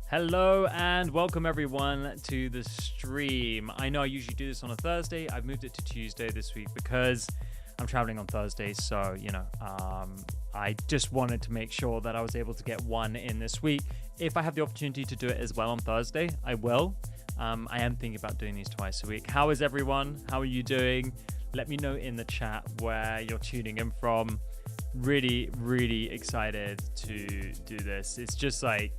Hello and welcome everyone to the stream. I know I usually do this on a Thursday. I've moved it to Tuesday this week because I'm traveling on Thursday. So, I just wanted to make sure that I was able to get one in this week. If I have the opportunity to do it as well on Thursday, I will. I am thinking about doing these twice a week. How is everyone? How are you doing? Let me know in the chat where you're tuning in from. Really, really excited to do this. It's just like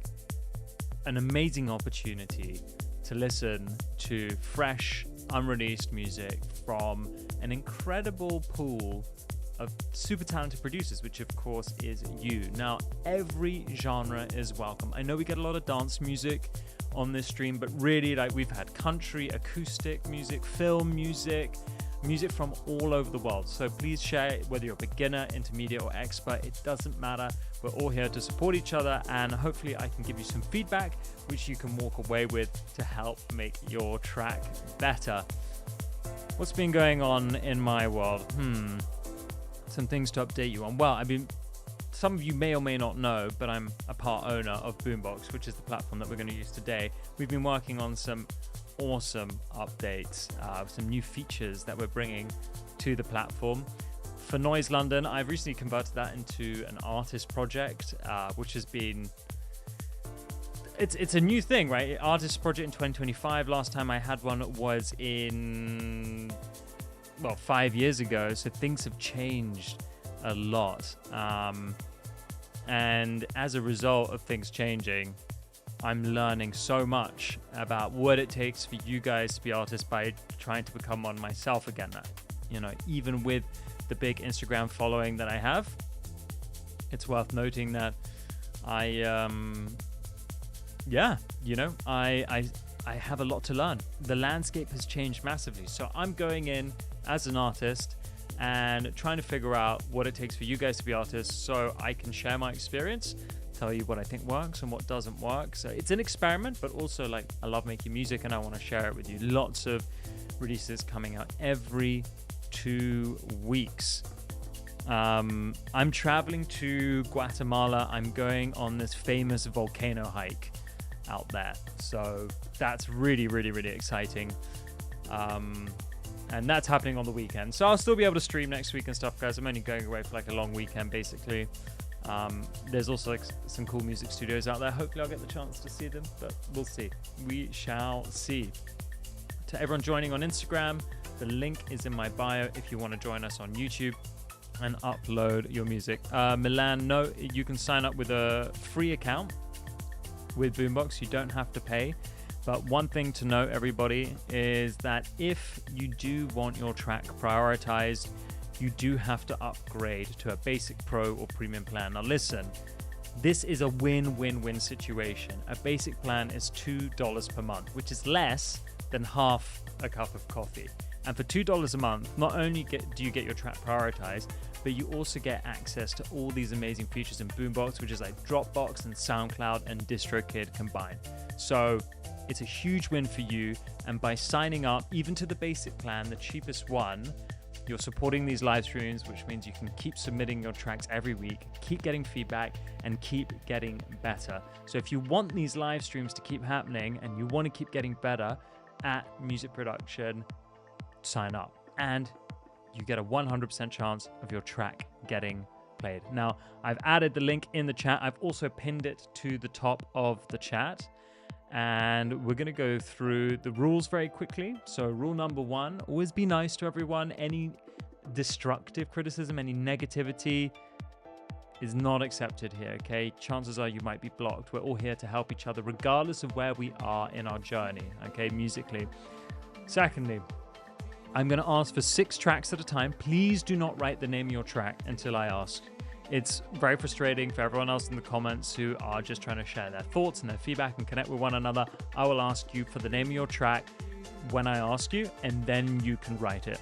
an amazing opportunity to listen to fresh, unreleased music from an incredible pool of super talented producers, which of course is you. Now, every genre is welcome. I know we get a lot of dance music on this stream, but really, like, we've had country, acoustic music, film music from all over the world. So please share it, whether you're a beginner, intermediate, or expert. It doesn't matter. We're all here to support each other, and hopefully I can give you some feedback which you can walk away with to help make your track better. What's been going on in my world? Some things to update you on. Well, some of you may or may not know, but I'm a part owner of Boombox, which is the platform that we're going to use today. We've been working on some awesome updates, some new features that we're bringing to the platform. For Noise London, I've recently converted that into an artist project, which has been... It's a new thing, right? Artist project in 2025. Last time I had one was in, 5 years ago. So things have changed a lot. And as a result of things changing, I'm learning so much about what it takes for you guys to be artists by trying to become one myself again. Even with the big Instagram following that I have, it's worth noting that I have a lot to learn. The landscape has changed massively. So I'm going in as an artist and trying to figure out what it takes for you guys to be artists so I can share my experience, tell you what I think works and what doesn't work. So it's an experiment, but also I love making music and I want to share it with you. Lots of releases coming out every 2 weeks. I'm traveling to Guatemala. I'm going on this famous volcano hike out there. So that's really, really, really exciting. And that's happening on the weekend. So I'll still be able to stream next week and stuff, guys. I'm only going away for a long weekend, basically. There's also some cool music studios out there. Hopefully I'll get the chance to see them, but we'll see. We shall see. To everyone joining on Instagram, the link is in my bio if you want to join us on YouTube and upload your music. Milan, no, you can sign up with a free account with Boombox. You don't have to pay. But one thing to note, everybody, is that if you do want your track prioritized, you do have to upgrade to a basic pro or premium plan. Now listen, this is a win-win-win situation. A basic plan is $2 per month, which is less than half a cup of coffee. And for $2 a month, not only do you get your track prioritized, but you also get access to all these amazing features in Boombox, which is like Dropbox and SoundCloud and DistroKid combined. So it's a huge win for you. And by signing up, even to the basic plan, the cheapest one, you're supporting these live streams, which means you can keep submitting your tracks every week, keep getting feedback, and keep getting better. So if you want these live streams to keep happening and you want to keep getting better at music production, sign up. And you get a 100% chance of your track getting played. Now, I've added the link in the chat. I've also pinned it to the top of the chat. And we're going to go through the rules very quickly. So rule number 1, always be nice to everyone. Any destructive criticism, any negativity is not accepted here, okay? Chances are you might be blocked. We're all here to help each other regardless of where we are in our journey, okay, musically. Secondly, I'm going to ask for 6 tracks at a time. Please do not write the name of your track until I ask. It's very frustrating for everyone else in the comments who are just trying to share their thoughts and their feedback and connect with one another. I will ask you for the name of your track when I ask you, and then you can write it.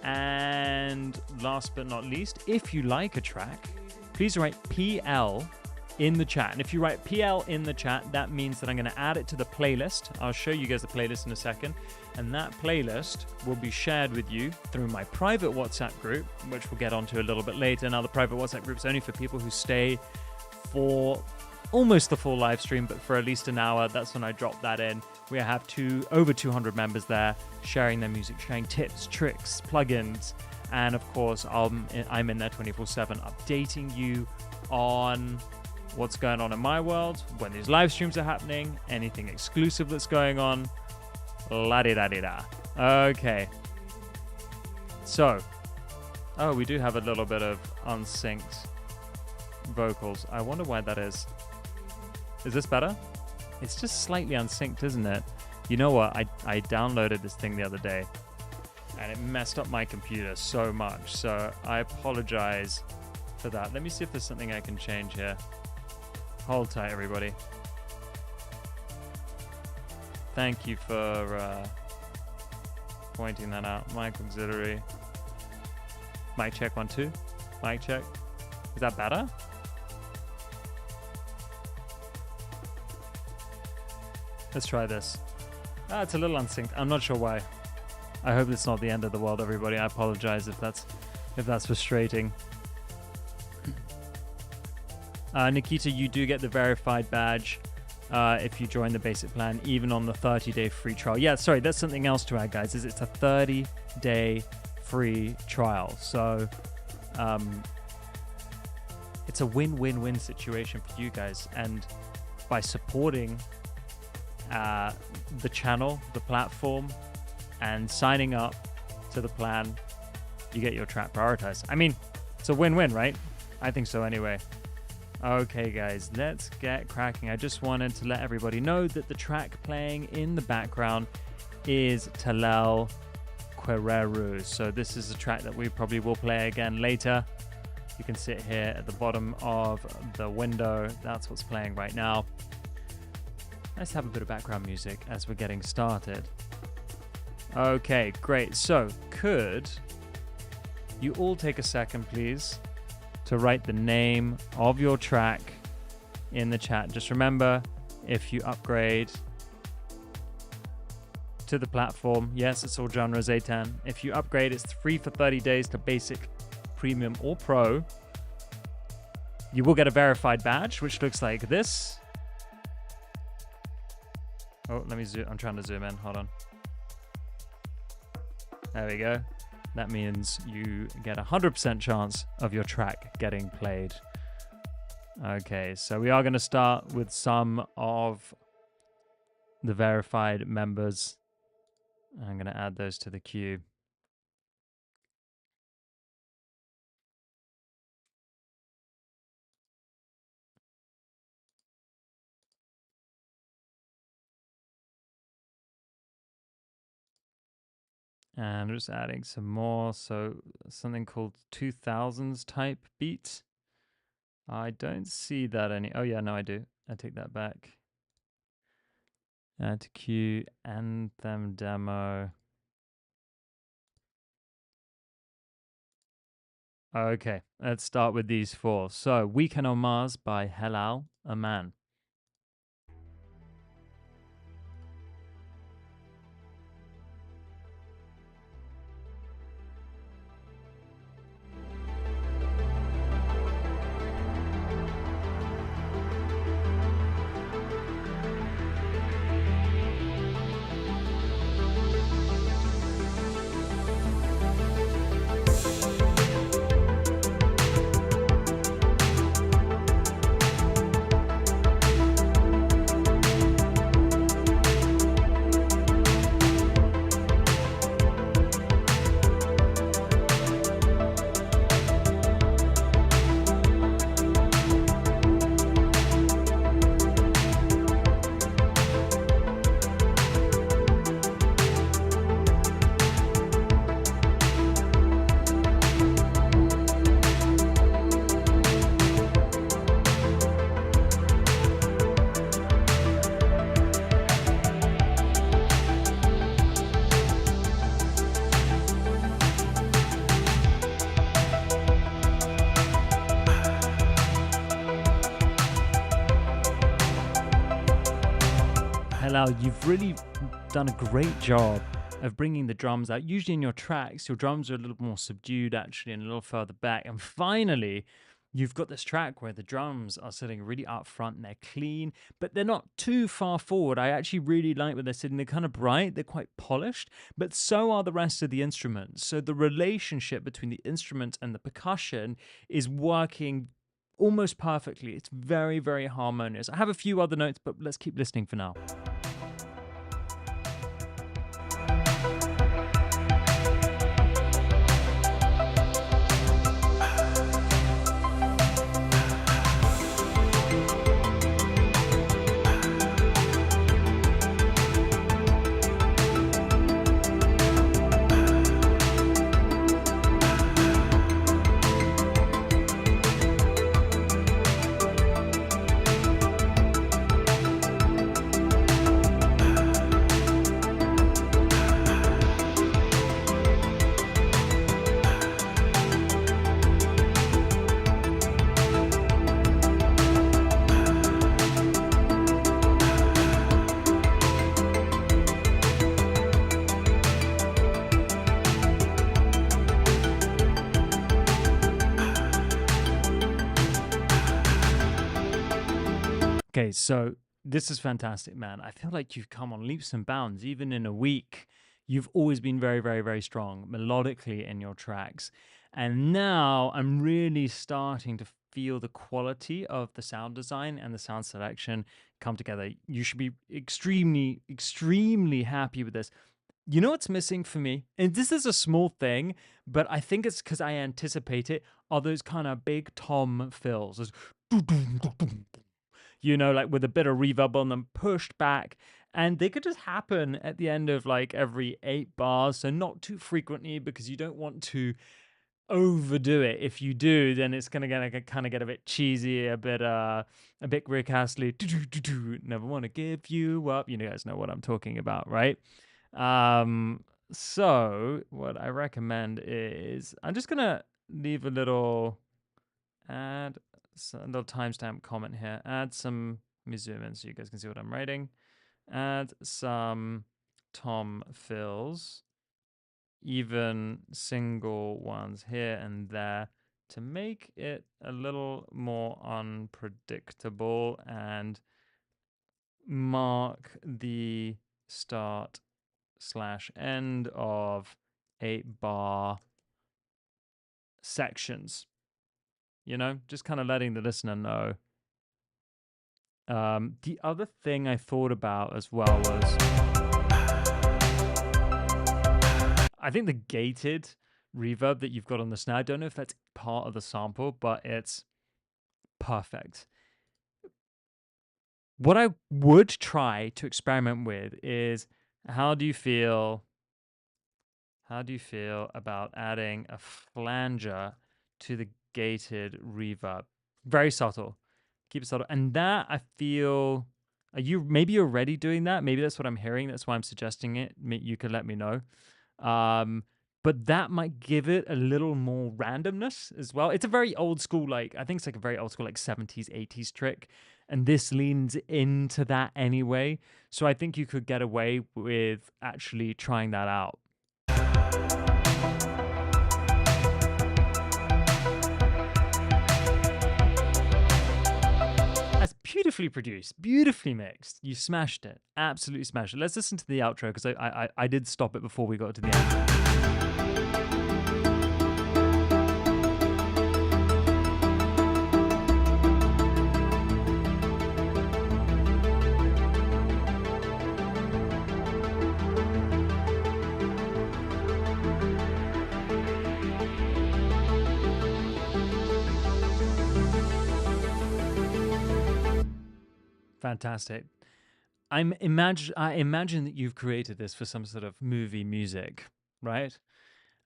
And last but not least, if you like a track, please write PL in the chat. And if you write PL in the chat, that means that I'm going to add it to the playlist. I'll show you guys the playlist in a second. And that playlist will be shared with you through my private WhatsApp group, which we'll get onto a little bit later. Now, the private WhatsApp group is only for people who stay for almost the full live stream, but for at least an hour. That's when I drop that in. We have over 200 members there sharing their music, sharing tips, tricks, plugins, and of course, I'm in there 24/7 updating you on what's going on in my world, when these live streams are happening, anything exclusive that's going on. La-di-da-di-da. Okay. So, we do have a little bit of unsynced vocals. I wonder why that is. Is this better? It's just slightly unsynced, isn't it? You know what? I downloaded this thing the other day and it messed up my computer so much. So I apologize for that. Let me see if there's something I can change here. Hold tight, everybody. Thank you for pointing that out. Mic auxiliary. Mic check 1 2. Mic check. Is that better? Let's try this. It's a little unsynced. I'm not sure why. I hope it's not the end of the world, everybody. I apologize if that's frustrating. Nikita, you do get the verified badge if you join the basic plan, even on the 30-day free trial. Yeah, sorry, that's something else to add, guys. It's a 30-day free trial. So it's a win-win-win situation for you guys. And by supporting the channel, the platform, and signing up to the plan, you get your track prioritized. I mean, it's a win-win, right? I think so anyway. Okay, guys, let's get cracking. I just wanted to let everybody know that the track playing in the background is Talel Quereru. So this is a track that we probably will play again later. You can see it here at the bottom of the window. That's what's playing right now. Let's have a bit of background music as we're getting started. Okay, great. So could you all take a second, please, to write the name of your track in the chat. Just remember, if you upgrade to the platform, yes, it's all genres A10. If you upgrade, it's free for 30 days to basic, premium, or pro. You will get a verified badge, which looks like this. Oh, let me zoom. I'm trying to zoom in. Hold on. There we go. That means you get a 100% chance of your track getting played. Okay, so we are going to start with some of the verified members. I'm going to add those to the queue. And I'm just adding some more. So something called 2000s type beat. I don't see that any. Oh yeah, no, I do. I take that back. Add to queue, anthem demo. Okay, let's start with these four. So Weekend on Mars by Helal Aman. You've really done a great job of bringing the drums out. Usually in your tracks, your drums are a little more subdued actually and a little further back. And finally, you've got this track where the drums are sitting really up front and they're clean, but they're not too far forward. I actually really like where they're sitting. They're kind of bright, they're quite polished, but so are the rest of the instruments. So the relationship between the instrument and the percussion is working almost perfectly. It's very, very harmonious. I have a few other notes, but let's keep listening for now. Okay, so this is fantastic, man. I feel like you've come on leaps and bounds. Even in a week, you've always been very, very, very strong melodically in your tracks. And now I'm really starting to feel the quality of the sound design and the sound selection come together. You should be extremely, extremely happy with this. You know what's missing for me? And this is a small thing, but I think it's because I anticipate it, are those kind of big tom fills. Those like with a bit of reverb on them, pushed back. And they could just happen at the end of like every 8 bars. So not too frequently, because you don't want to overdo it. If you do, then it's gonna get a bit cheesy, a bit Rick Astley. Never want to give you up. You guys know what I'm talking about, right? So what I recommend is I'm just gonna leave a little timestamp comment here. Let me zoom in so you guys can see what I'm writing. Add some tom fills, even single ones here and there, to make it a little more unpredictable and mark the start/end of 8-bar sections. Just kind of letting the listener know. The other thing I thought about as well was, I think the gated reverb that you've got on the snare, I don't know if that's part of the sample, but it's perfect. What I would try to experiment with is, how do you feel about adding a flanger to the gated reverb? Very subtle. Keep it subtle. And that, I feel, maybe you're already doing that. Maybe that's what I'm hearing. That's why I'm suggesting it. You could let me know. But that might give it a little more randomness as well. It's a very old school, I think it's like a very old school, 70s, 80s trick. And this leans into that anyway. So I think you could get away with actually trying that out. That's beautifully produced, beautifully mixed. You smashed it. Absolutely smashed it. Let's listen to the outro, because I did stop it before we got to the end. Fantastic. I imagine that you've created this for some sort of movie music, right?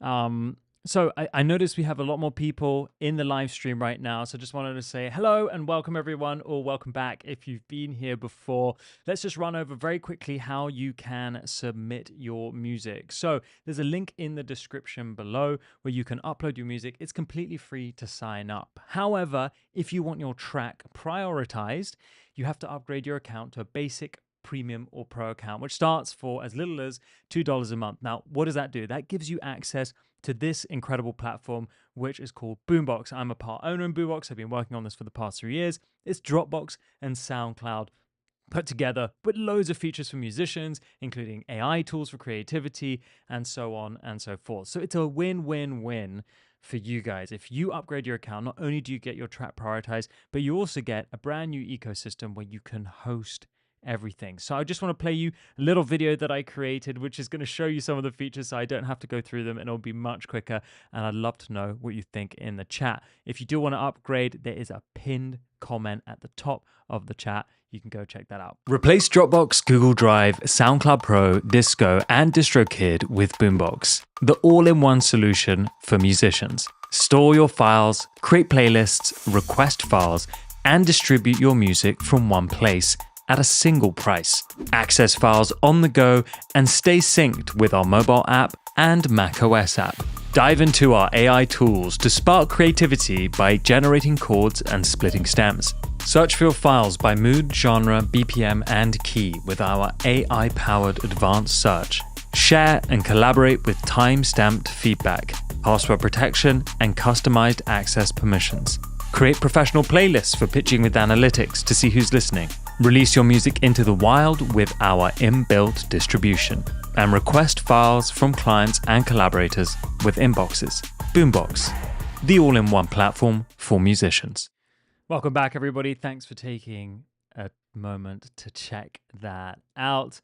So I noticed we have a lot more people in the live stream right now. So just wanted to say hello and welcome everyone, or welcome back if you've been here before. Let's just run over very quickly how you can submit your music. So there's a link in the description below where you can upload your music. It's completely free to sign up. However, if you want your track prioritized, you have to upgrade your account to a basic premium or pro account, which starts for as little as $2 a month. Now, what does that do? That gives you access to this incredible platform, which is called Boombox. I'm a part owner in Boombox. I've been working on this for the past 3 years. It's Dropbox and SoundCloud put together with loads of features for musicians, including AI tools for creativity, and so on and so forth. So it's a win-win-win for you guys. If you upgrade your account, not only do you get your track prioritized, but you also get a brand new ecosystem where you can host everything. So I just want to play you a little video that I created, which is going to show you some of the features so I don't have to go through them and it'll be much quicker. And I'd love to know what you think in the chat. If you do want to upgrade, there is a pinned comment at the top of the chat. You can go check that out. Replace Dropbox, Google Drive, SoundCloud Pro, Disco, and DistroKid with Boombox, the all-in-one solution for musicians. Store your files, create playlists, request files, and distribute your music from one place at a single price. Access files on the go and stay synced with our mobile app and macOS app. Dive into our AI tools to spark creativity by generating chords and splitting stems. Search for your files by mood, genre, BPM, and key with our AI-powered advanced search. Share and collaborate with time-stamped feedback, password protection, and customized access permissions. Create professional playlists for pitching with analytics to see who's listening. Release your music into the wild with our inbuilt distribution. And request files from clients and collaborators with inboxes. Boombox, the all-in-one platform for musicians. Welcome back, everybody. Thanks for taking a moment to check that out.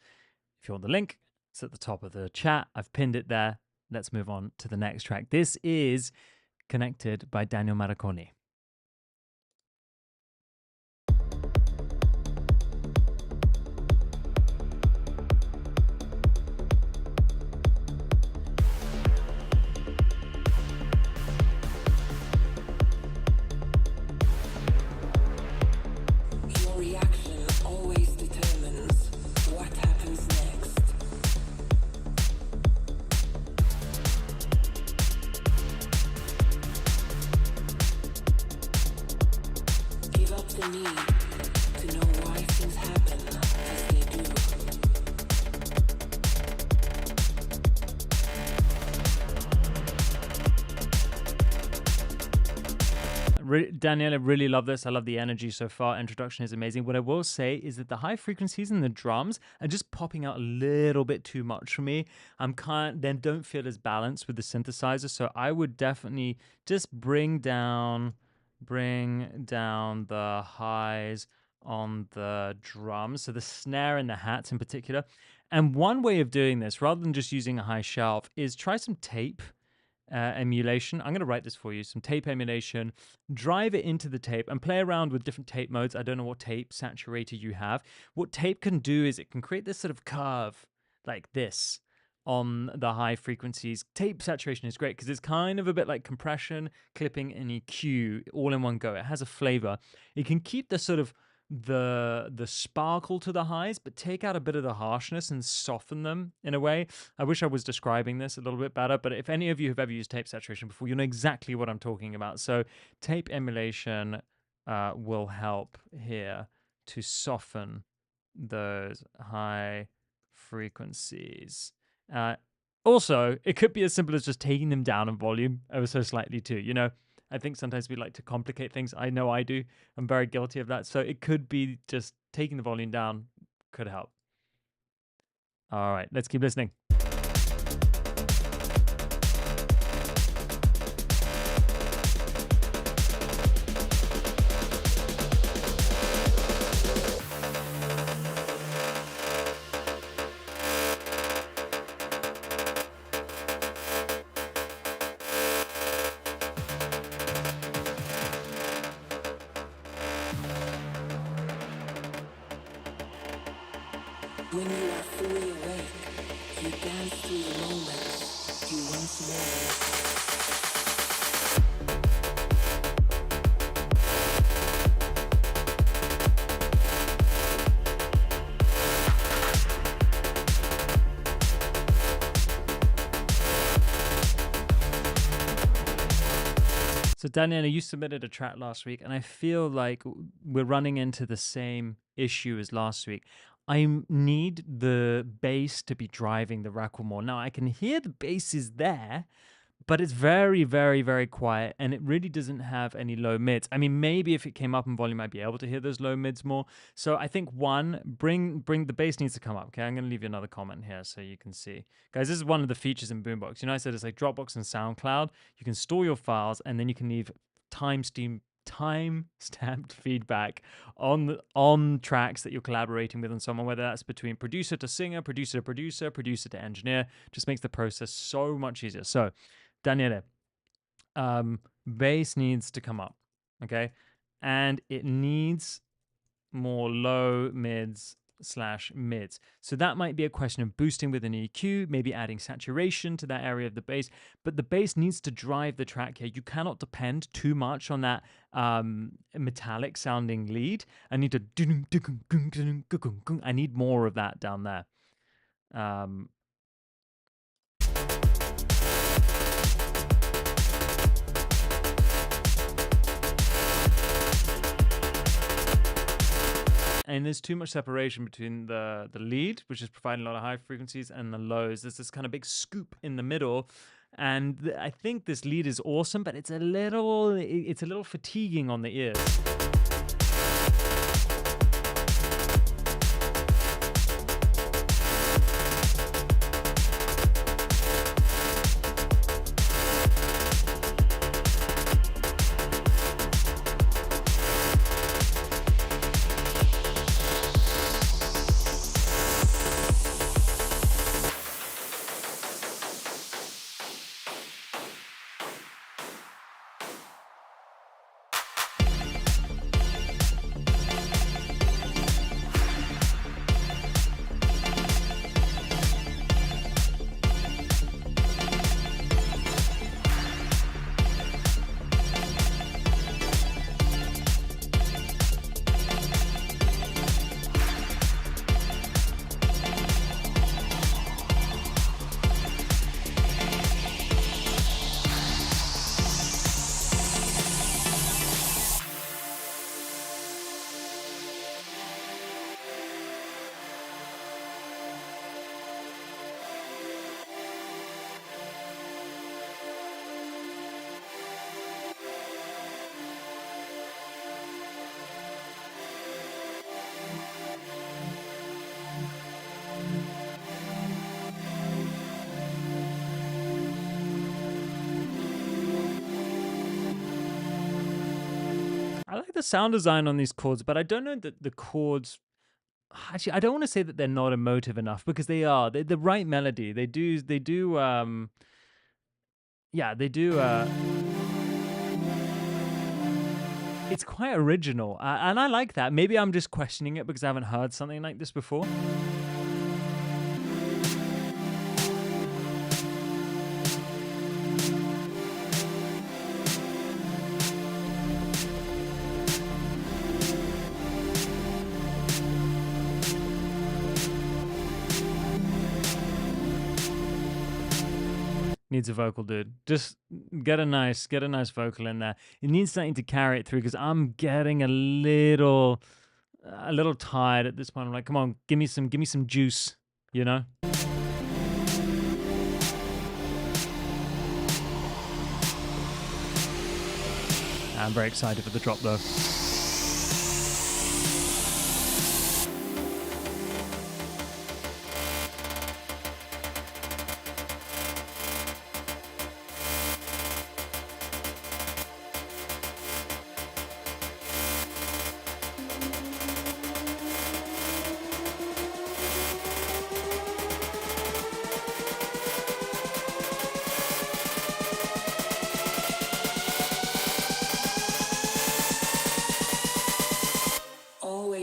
If you want the link, it's at the top of the chat. I've pinned it there. Let's move on to the next track. This is Connected by Daniel Maraconi. Danielle, I really love this. I love the energy so far. Introduction is amazing. What I will say is that the high frequencies in the drums are just popping out a little bit too much for me. Then don't feel as balanced with the synthesizer. So I would definitely just bring down the highs on the drums. So the snare and the hats in particular. And one way of doing this, rather than just using a high shelf, is try some tape emulation. I'm going to write this for you. Some tape emulation. Drive it into the tape and play around with different tape modes. I don't know what tape saturator you have. What tape can do is it can create this sort of curve like this on the high frequencies. Tape saturation is great because it's kind of a bit like compression, clipping, and EQ all in one go. It has a flavor. It can keep the sort of the sparkle to the highs, but take out a bit of the harshness and soften them in a way. I wish I was describing this a little bit better, but if any of you have ever used tape saturation before, you know exactly what I'm talking about. So tape emulation will help here to soften those high frequencies. Also, it could be as simple as just taking them down in volume ever so slightly too. You know, I think sometimes we like to complicate things. I know I do. I'm very guilty of that. So it could be just taking the volume down could help. All right, let's keep listening. When you are fully awake, you dance through the moments you once were. So Daniela, you submitted a track last week, and I feel like we're running into the same issue as last week. need the bass to be driving the record more. Now I can hear the bass is there, but it's very, very, very quiet, and it really doesn't have any low mids. I mean, maybe if it came up in volume, I'd be able to hear those low mids more. So I think bring the bass needs to come up. Okay, I'm gonna leave you another comment here so you can see, guys. This is one of the features in Boombox. You know, I said it's like Dropbox and SoundCloud. You can store your files, and then you can leave time-stamped feedback on tracks that you're collaborating with on someone, whether that's between producer to singer, producer to producer, producer to engineer. Just makes the process so much easier. So Daniele, bass needs to come up, okay? And it needs more low mids / mids. So that might be a question of boosting with an EQ, maybe adding saturation to that area of the bass, but the bass needs to drive the track here. You cannot depend too much on that metallic sounding lead. I need more of that down there. And there's too much separation between the lead, which is providing a lot of high frequencies, and the lows. There's this kind of big scoop in the middle, and I think this lead is awesome, but it's a little fatiguing on the ears. I like the sound design on these chords, but I don't know that the chords. Actually, I don't want to say that they're not emotive enough, because they are. They're the right melody. They do. Yeah, they do. It's quite original, and I like that. Maybe I'm just questioning it because I haven't heard something like this before. Needs a vocal, dude. Just get a nice vocal in there. It needs something to carry it through, because I'm getting a little tired at this point. I'm like, come on, give me some juice, you know? I'm very excited for the drop though.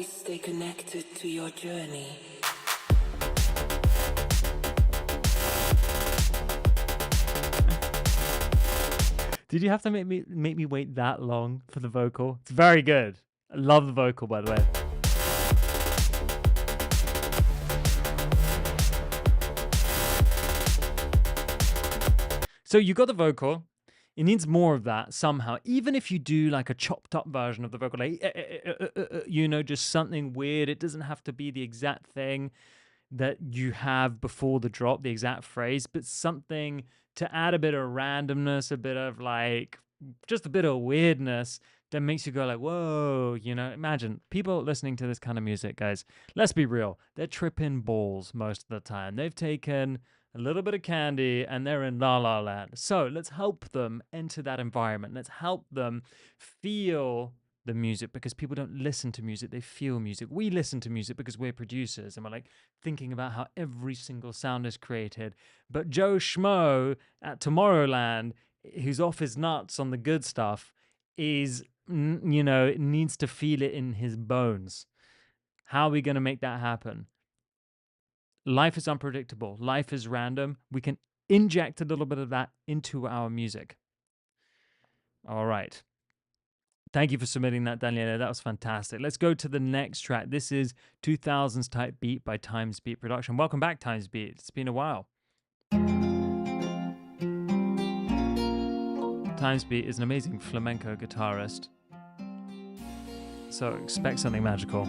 Stay connected to your journey. Did you have to make me wait that long for the vocal? It's very good. I love the vocal, by the way. So you got the vocal. It needs more of that somehow. Even if you do like a chopped up version of the vocal, like, just something weird. It doesn't have to be the exact thing that you have before the drop, the exact phrase, but something to add a bit of randomness, a bit of like just a bit of weirdness that makes you go like, whoa, imagine people listening to this kind of music, guys. Let's be real. They're tripping balls most of the time. They've taken a little bit of candy and they're in la la land. So let's help them enter that environment. Let's help them feel the music, because people don't listen to music, they feel music. We listen to music because we're producers and we're like thinking about how every single sound is created. But Joe Schmo at Tomorrowland, who's off his nuts on the good stuff, is, needs to feel it in his bones. How are we going to make that happen? Life is unpredictable. Life is random. We can inject a little bit of that into our music. All right. Thank you for submitting that, Daniela. That was fantastic. Let's go to the next track. This is 2000s Type Beat by Times Beat Production. Welcome back, Times Beat. It's been a while. Times Beat is an amazing flamenco guitarist, so expect something magical.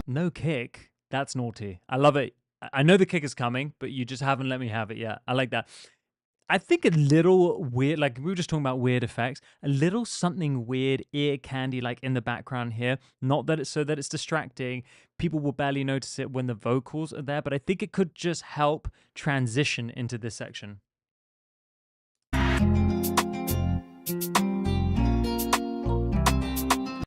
No kick. That's naughty. I love it. I know the kick is coming, but you just haven't let me have it yet. I like that. I think a little weird, like we were just talking about weird effects, a little something weird, ear candy, like in the background here. Not that it's so that it's distracting. People will barely notice it when the vocals are there, but I think it could just help transition into this section.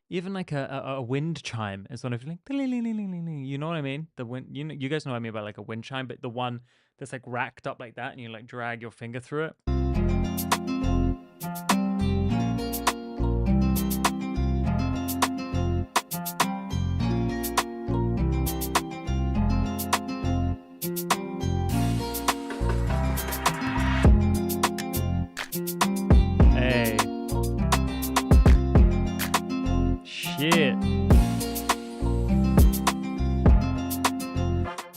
Even like a wind chime is one of like, you know what I mean? The wind, you guys know what I mean about like a wind chime, but the one that's like racked up like that, and you like drag your finger through it. Hey. Shit.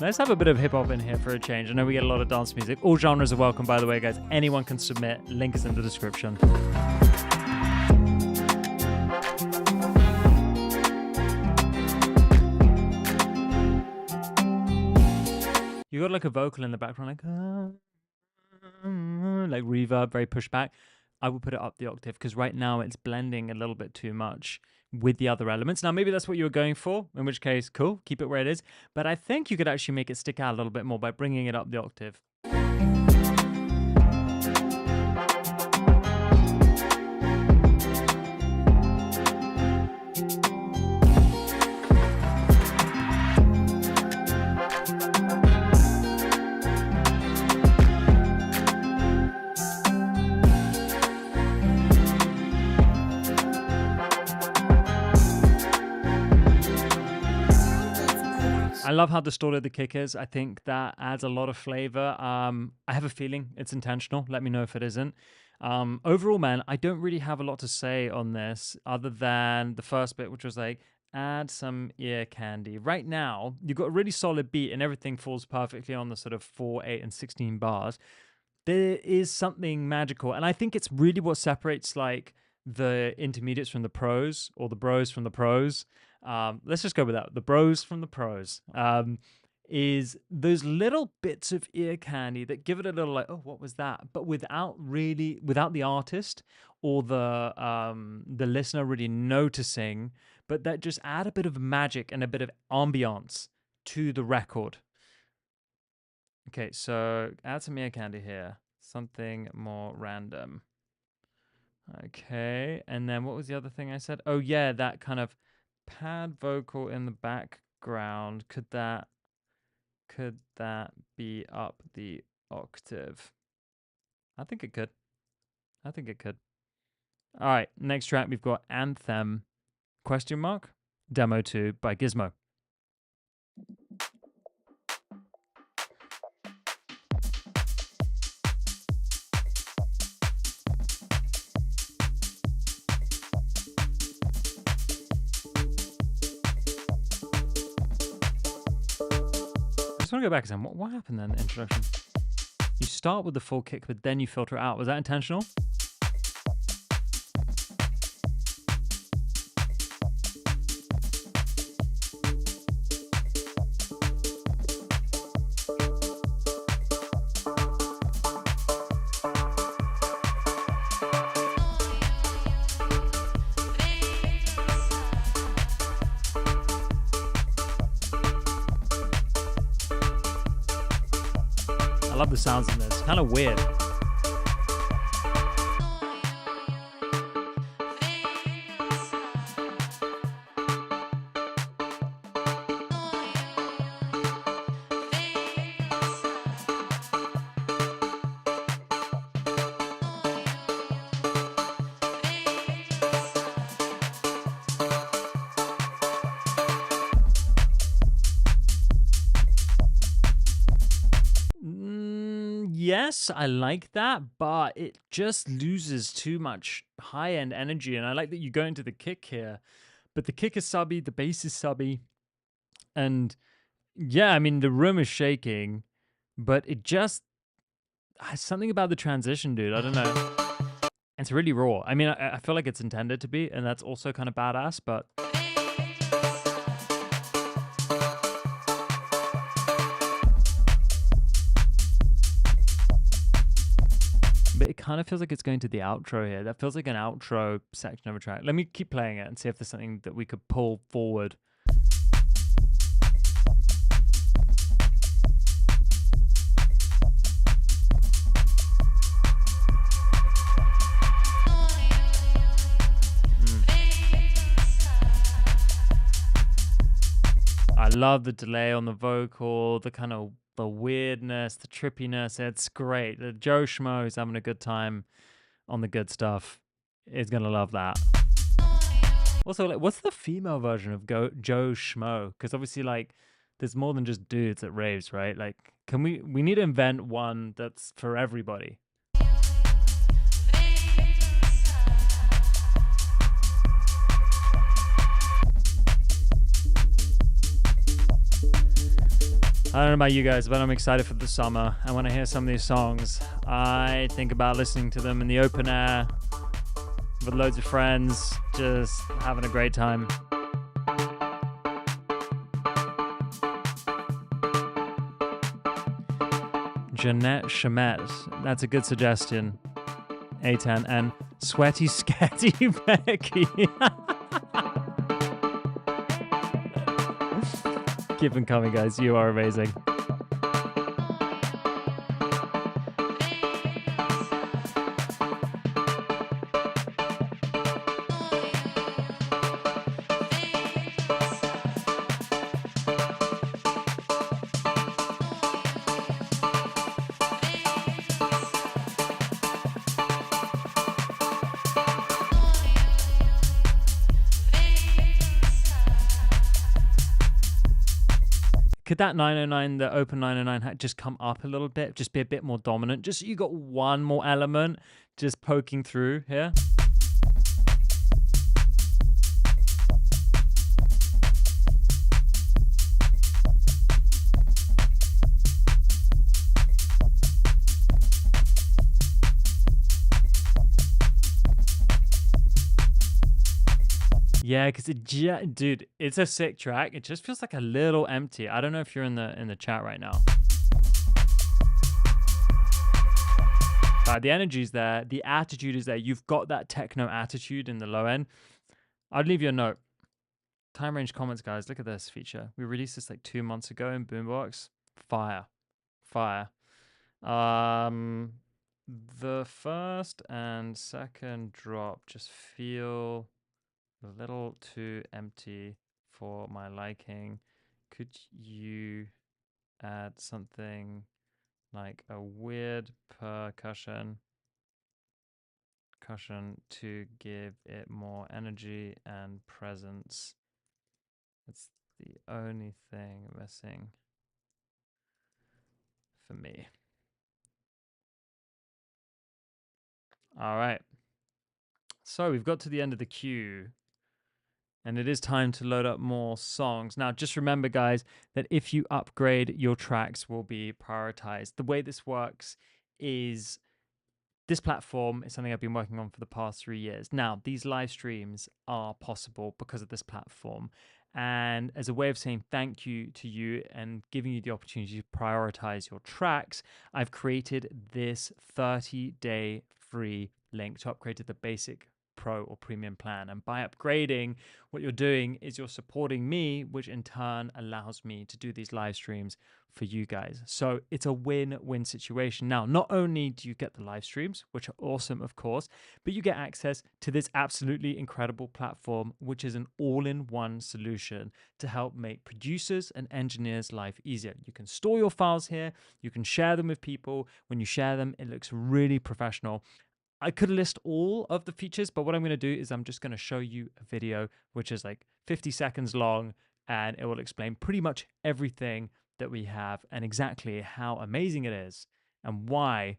Let's have a bit of hip hop in here for a change. I know we get a lot of dance music. All genres are welcome, by the way, guys. Anyone can submit. Link is in the description. You got like a vocal in the background, like reverb, very pushback. I will put it up the octave because right now it's blending a little bit too much with the other elements. Now, maybe that's what you were going for, in which case, cool, keep it where it is. But I think you could actually make it stick out a little bit more by bringing it up the octave. I love how distorted the kick is. I think that adds a lot of flavor. I have a feeling it's intentional. Let me know if it isn't. Overall, man, I don't really have a lot to say on this other than the first bit, which was like, add some ear candy. Right now, you've got a really solid beat and everything falls perfectly on the sort of 4, 8, and 16 bars. There is something magical. And I think it's really what separates like the intermediates from the pros, or the bros from the pros. Let's just go with that. The bros from the pros is those little bits of ear candy that give it a little like, oh, what was that? But without the artist or the listener really noticing, but that just add a bit of magic and a bit of ambiance to the record. Okay, so add some ear candy here. Something more random. Okay, and then what was the other thing I said? Oh yeah, that kind of pad vocal in the background. Could that be up the octave? I think it could. I think it could. All right, next track we've got Anthem question mark Demo 2 by Gizmo. I just want to go back and say, what happened then, the introduction? You start with the full kick, but then you filter it out. Was that intentional? I love the sounds in this. Kind of weird. Yes, I like that, but it just loses too much high end energy. And I like that you go into the kick here, but the kick is subby, the bass is subby. And yeah, I mean, the room is shaking, but it just has something about the transition, dude. I don't know. It's really raw. I mean, I feel like it's intended to be, and that's also kind of badass, but. But it kind of feels like it's going to the outro here. That feels like an outro section of a track. Let me keep playing it and see if there's something that we could pull forward. I love the delay on the vocal, the kind of the weirdness, the trippiness. It's great. Joe Schmo is having a good time on the good stuff. Is gonna love that. Also, like, what's the female version of Joe Schmo? Because obviously, like, there's more than just dudes at raves, right? Like, we need to invent one that's for everybody. I don't know about you guys, but I'm excited for the summer. And when I hear some of these songs, I think about listening to them in the open air with loads of friends, just having a great time. Jeanette Chamet, that's a good suggestion. A10 and Sweaty Sketty Becky. Keep them coming, guys. You are amazing. Could that 909, the open 909, just come up a little bit, just be a bit more dominant, just so you got one more element just poking through here? Yeah, because dude, it's a sick track. It just feels like a little empty. I don't know if you're in the chat right now. The energy's there, the attitude is there. You've got that techno attitude in the low end. I'd leave you a note. Time range comments, guys. Look at this feature. We released this like 2 months ago in Boombox. Fire. The first and second drop just feel a little too empty for my liking. Could you add something like a weird percussion percussion to give it more energy and presence. It's the only thing missing for me. All right. So we've got to the end of the queue, and it is time to load up more songs. Now, just remember, guys, that if you upgrade, your tracks will be prioritized. The way this works is this platform is something I've been working on for the past 3 years. Now, these live streams are possible because of this platform. And as a way of saying thank you to you and giving you the opportunity to prioritize your tracks, I've created this 30-day free link to upgrade to the basic, pro, or premium plan. And by upgrading, what you're doing is you're supporting me, which in turn allows me to do these live streams for you guys. So it's a win-win situation. Now, not only do you get the live streams, which are awesome, of course, but you get access to this absolutely incredible platform, which is an all-in-one solution to help make producers and engineers' life easier. You can store your files here. You can share them with people. When you share them, it looks really professional. I could list all of the features, but what I'm going to do is I'm just going to show you a video, which is like 50 seconds long, and it will explain pretty much everything that we have and exactly how amazing it is and why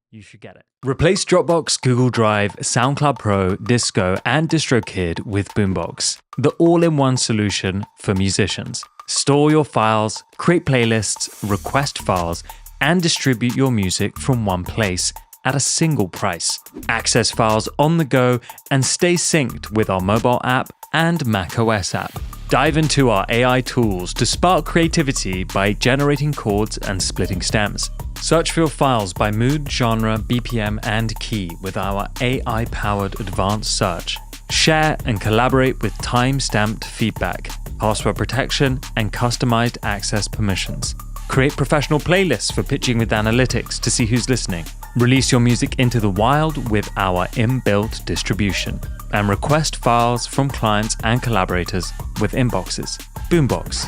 you should get it. Replace Dropbox, Google Drive, SoundCloud Pro, Disco, and DistroKid with Boombox, the all-in-one solution for musicians. Store your files, create playlists, request files, and distribute your music from one place at a single price. Access files on the go and stay synced with our mobile app and macOS app. Dive into our AI tools to spark creativity by generating chords and splitting stems. Search for your files by mood, genre, BPM, and key with our AI-powered advanced search. Share and collaborate with time-stamped feedback, password protection, and customized access permissions. Create professional playlists for pitching with analytics to see who's listening. Release your music into the wild with our inbuilt distribution. And request files from clients and collaborators with inboxes. Boombox,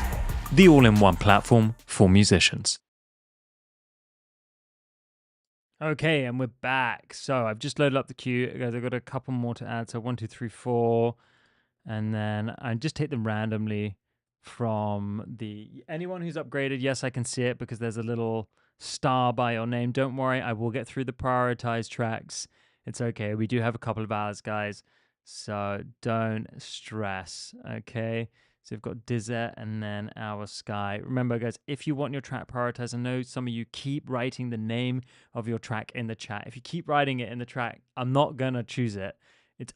the all-in-one platform for musicians. Okay, and we're back. So I've just loaded up the queue. Guys, I've got a couple more to add. So 1, 2, 3, 4. And then I just take them randomly from anyone who's upgraded. Yes, I can see it because there's a little star by your name. Don't worry, I will get through the prioritized tracks. It's okay. We do have a couple of hours, guys. So don't stress, okay? So we've got Dizet and then Our Sky. Remember, guys, if you want your track prioritized, I know some of you keep writing the name of your track in the chat. If you keep writing it in the track, I'm not going to choose it.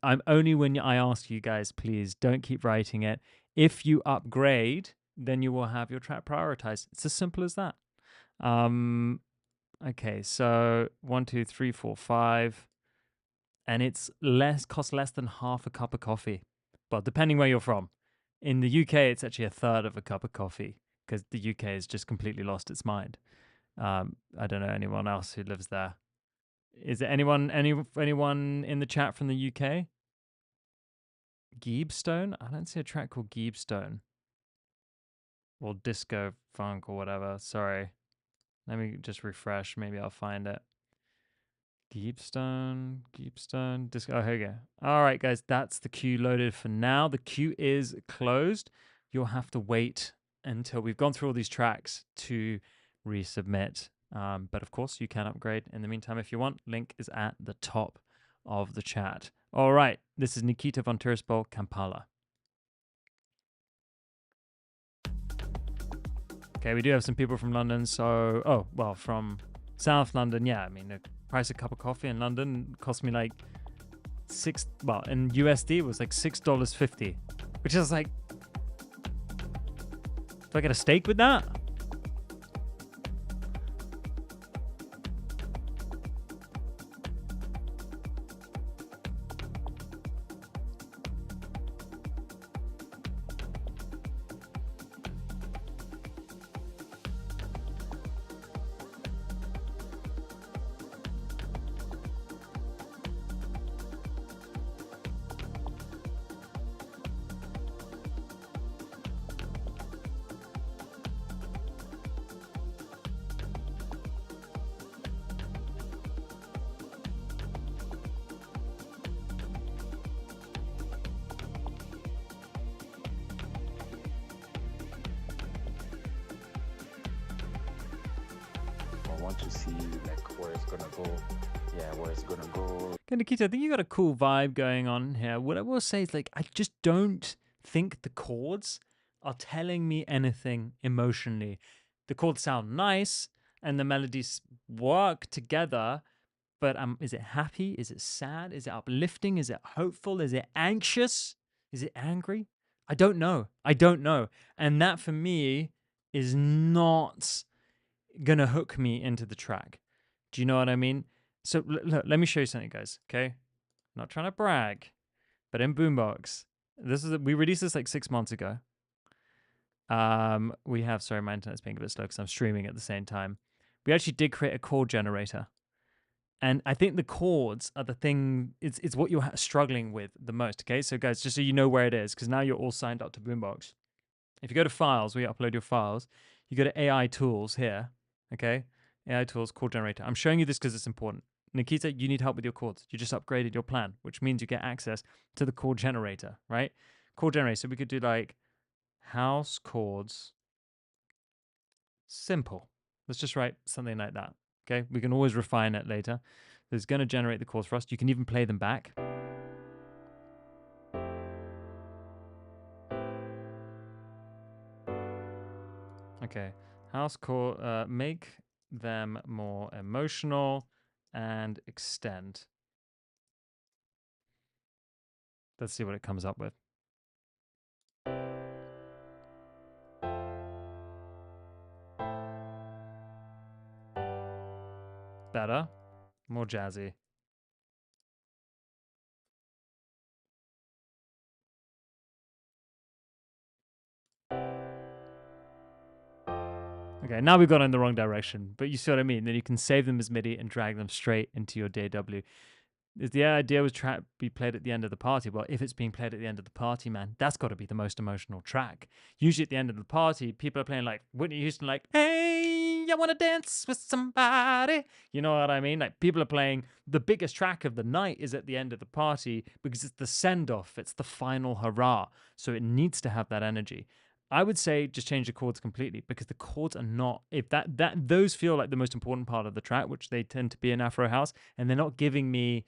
I'm only when I ask you guys, please don't keep writing it. If you upgrade, then you will have your track prioritized. It's as simple as that. Okay, so 1, 2, 3, 4, 5. And it's costs less than half a cup of coffee. Well, depending where you're from. In the UK, it's actually a third of a cup of coffee because the UK has just completely lost its mind. I don't know anyone else who lives there. Is there anyone in the chat from the UK? Geebstone? I don't see a track called Geebstone. Or Disco Funk or whatever. Sorry. Let me just refresh. Maybe I'll find it. Geebstone, Disco. Oh, here we go. All right, guys, that's the queue loaded for now. The queue is closed. You'll have to wait until we've gone through all these tracks to resubmit. But of course, you can upgrade in the meantime if you want. Link is at the top of the chat. All right, this is Nikita von Tiraspol, Kampala. Okay, we do have some people from London. So, from South London. Yeah, I mean, the price of a cup of coffee in London cost me like in USD it was like $6.50, which is like, do I get a steak with that? want to see like where it's gonna go. Yeah, where it's gonna go. Okay, Nikita, I think you got a cool vibe going on here. What I will say is, like, I just don't think the chords are telling me anything emotionally. The chords sound nice and the melodies work together, but is it happy? Is it sad? Is it uplifting? Is it hopeful? Is it anxious? Is it angry? I don't know. I don't know. And that for me is not gonna hook me into the track. Do you know what I mean? So look, let me show you something, guys. Okay, not trying to brag, but in Boombox, we released this like 6 months ago. We have, sorry, my internet's being a bit slow because I'm streaming at the same time. We actually did create a chord generator, and I think the chords are the thing. It's what you're struggling with the most. Okay, so guys, just so you know where it is, because now you're all signed up to Boombox. If you go to Files, where you upload your files, you go to AI Tools here. Okay, AI Tools chord generator. I'm showing you this because it's important. Nikita, you need help with your chords. You just upgraded your plan, which means you get access to the chord generator, right? Chord generator. So we could do like house chords simple. Let's just write something like that. Okay, we can always refine it later. It's going to generate the chords for us. You can even play them back. Okay, house chord, make them more emotional and extend. Let's see what it comes up with. Better, more jazzy. Okay, now we've gone in the wrong direction, but you see what I mean. Then you can save them as MIDI and drag them straight into your DAW. Is the idea was track be played at the end of the party? Well, if it's being played at the end of the party, man, that's got to be the most emotional track. Usually at the end of the party, people are playing like Whitney Houston, like, hey, I want to dance with somebody. You know what I mean? Like, people are playing the biggest track of the night is at the end of the party because it's the send-off. It's the final hurrah. So it needs to have that energy. I would say just change the chords completely, because the chords are not, if those feel like the most important part of the track, which they tend to be in Afro house, and they're not giving me,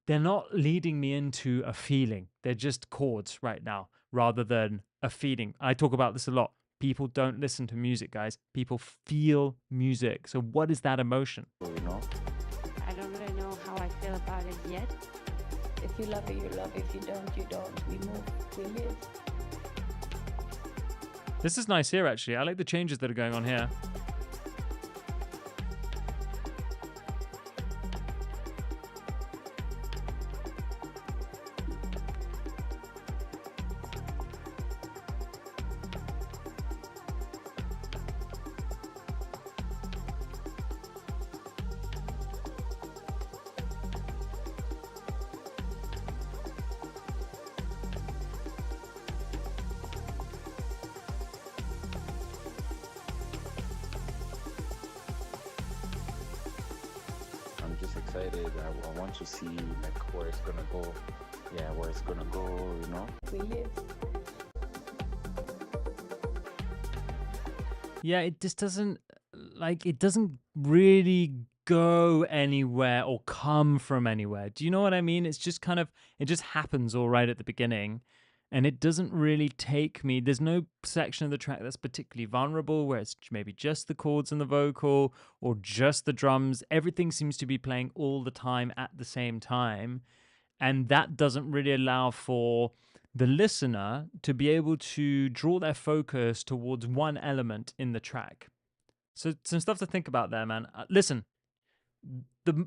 they're not leading me into a feeling. They're just chords right now rather than a feeling. I talk about this a lot. People don't listen to music, guys. People feel music. So what is that emotion? You know. I don't really know how I feel about it yet. If you love it, you love it. If you don't, you don't. We move, we live. This is nice here, actually. I like the changes that are going on here. I'm just excited. I want to see like where it's gonna go. Yeah, where it's gonna go. You know. We live. Yeah, it just doesn't, like, it doesn't really go anywhere or come from anywhere. Do you know what I mean? It's just kind of, it just happens all right at the beginning, and it doesn't really take me. There's no section of the track that's particularly vulnerable where it's maybe just the chords and the vocal or just the drums. Everything seems to be playing all the time at the same time, and that doesn't really allow for the listener to be able to draw their focus towards one element in the track. So some stuff to think about there, man. Listen, the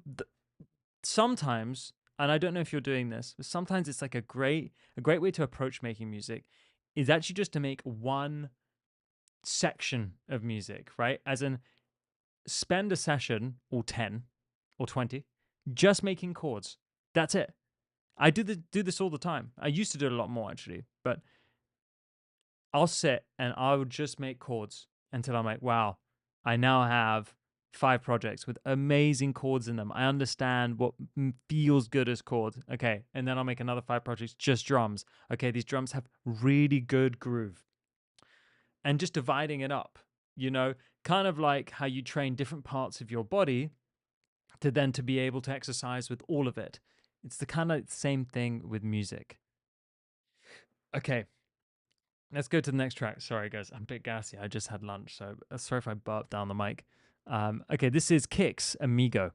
sometimes, and I don't know if you're doing this, but sometimes it's like a great way to approach making music is actually just to make one section of music, right? As in, spend a session or 10 or 20 just making chords. That's it. I do this all the time. I used to do it a lot more, actually, but I'll sit and I would just make chords until I'm like, wow, I now have 5 projects with amazing chords in them. I understand what feels good as chords. Okay, and then I'll make another 5 projects just drums. Okay, these drums have really good groove. And just dividing it up, you know, kind of like how you train different parts of your body to be able to exercise with all of it. It's the kind of same thing with music. Okay, let's go to the next track. Sorry, guys, I'm a bit gassy. I just had lunch, so sorry if I burp down the mic. Okay, this is Kicks Amigo.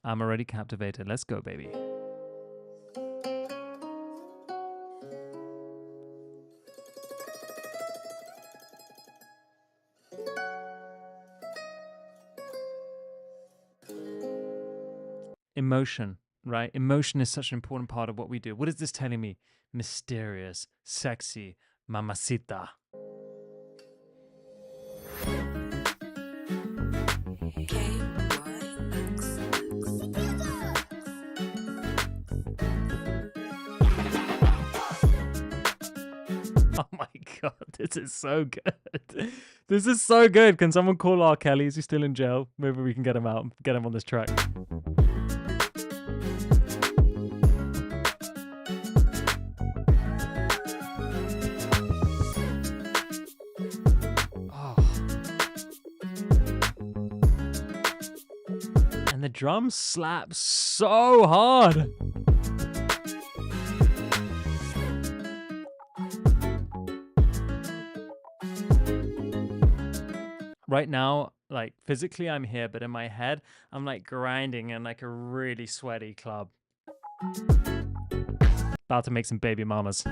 I'm already captivated. Let's go, baby. Emotion, right? Emotion is such an important part of what we do. What is this telling me? Mysterious, sexy, mamacita. Oh my god, this is so good. This is so good. Can someone call R. Kelly? Is he still in jail? Maybe we can get him out, get him on this track. Oh. And the drums slap so hard. Right now, like physically I'm here, but in my head, I'm like grinding in like a really sweaty club. About to make some baby mamas.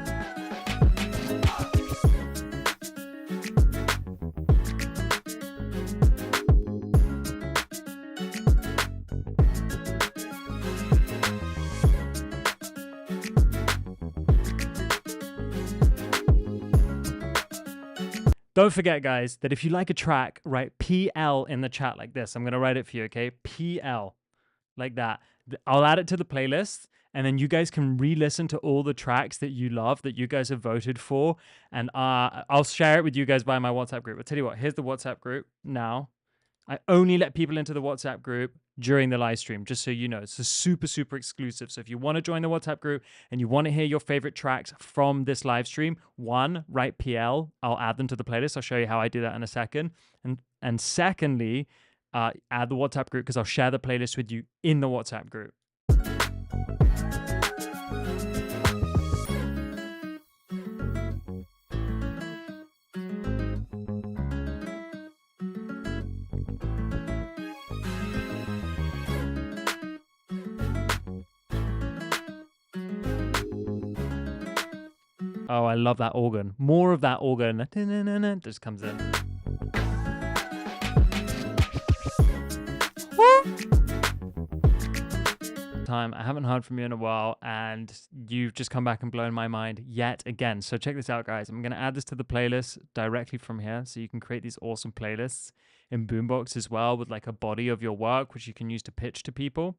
Don't forget, guys, that if you like a track, write PL in the chat like this. I'm going to write it for you, okay? PL, like that. I'll add it to the playlist, and then you guys can re-listen to all the tracks that you love, that you guys have voted for, and I'll share it with you guys via my WhatsApp group. I'll tell you what, here's the WhatsApp group now. I only let people into the WhatsApp group during the live stream, just so you know. It's a super, super exclusive. So if you want to join the WhatsApp group and you want to hear your favorite tracks from this live stream, write PL. I'll add them to the playlist. I'll show you how I do that in a second. And secondly, add the WhatsApp group because I'll share the playlist with you in the WhatsApp group. Oh, I love that organ. More of that organ just comes in. Time. I haven't heard from you in a while, and you've just come back and blown my mind yet again. So check this out, guys. I'm going to add this to the playlist directly from here, so you can create these awesome playlists in Boombox as well, with like a body of your work, which you can use to pitch to people,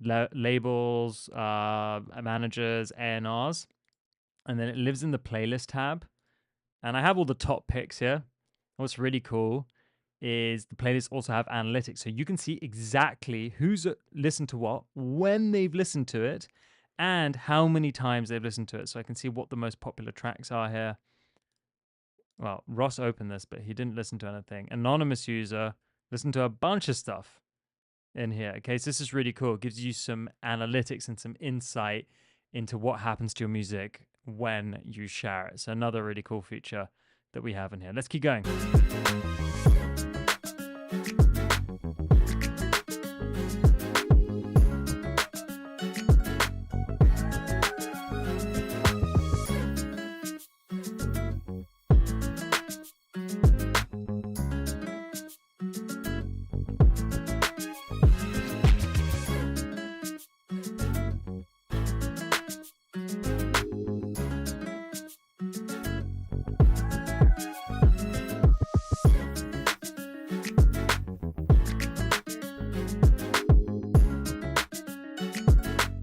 labels, managers, A&Rs. And then it lives in the playlist tab. And I have all the top picks here. What's really cool is the playlists also have analytics. So you can see exactly who's listened to what, when they've listened to it, and how many times they've listened to it. So I can see what the most popular tracks are here. Well, Ross opened this, but he didn't listen to anything. Anonymous user listened to a bunch of stuff in here. Okay, so this is really cool. It gives you some analytics and some insight into what happens to your music when you share it. So another really cool feature that we have in here. Let's keep going.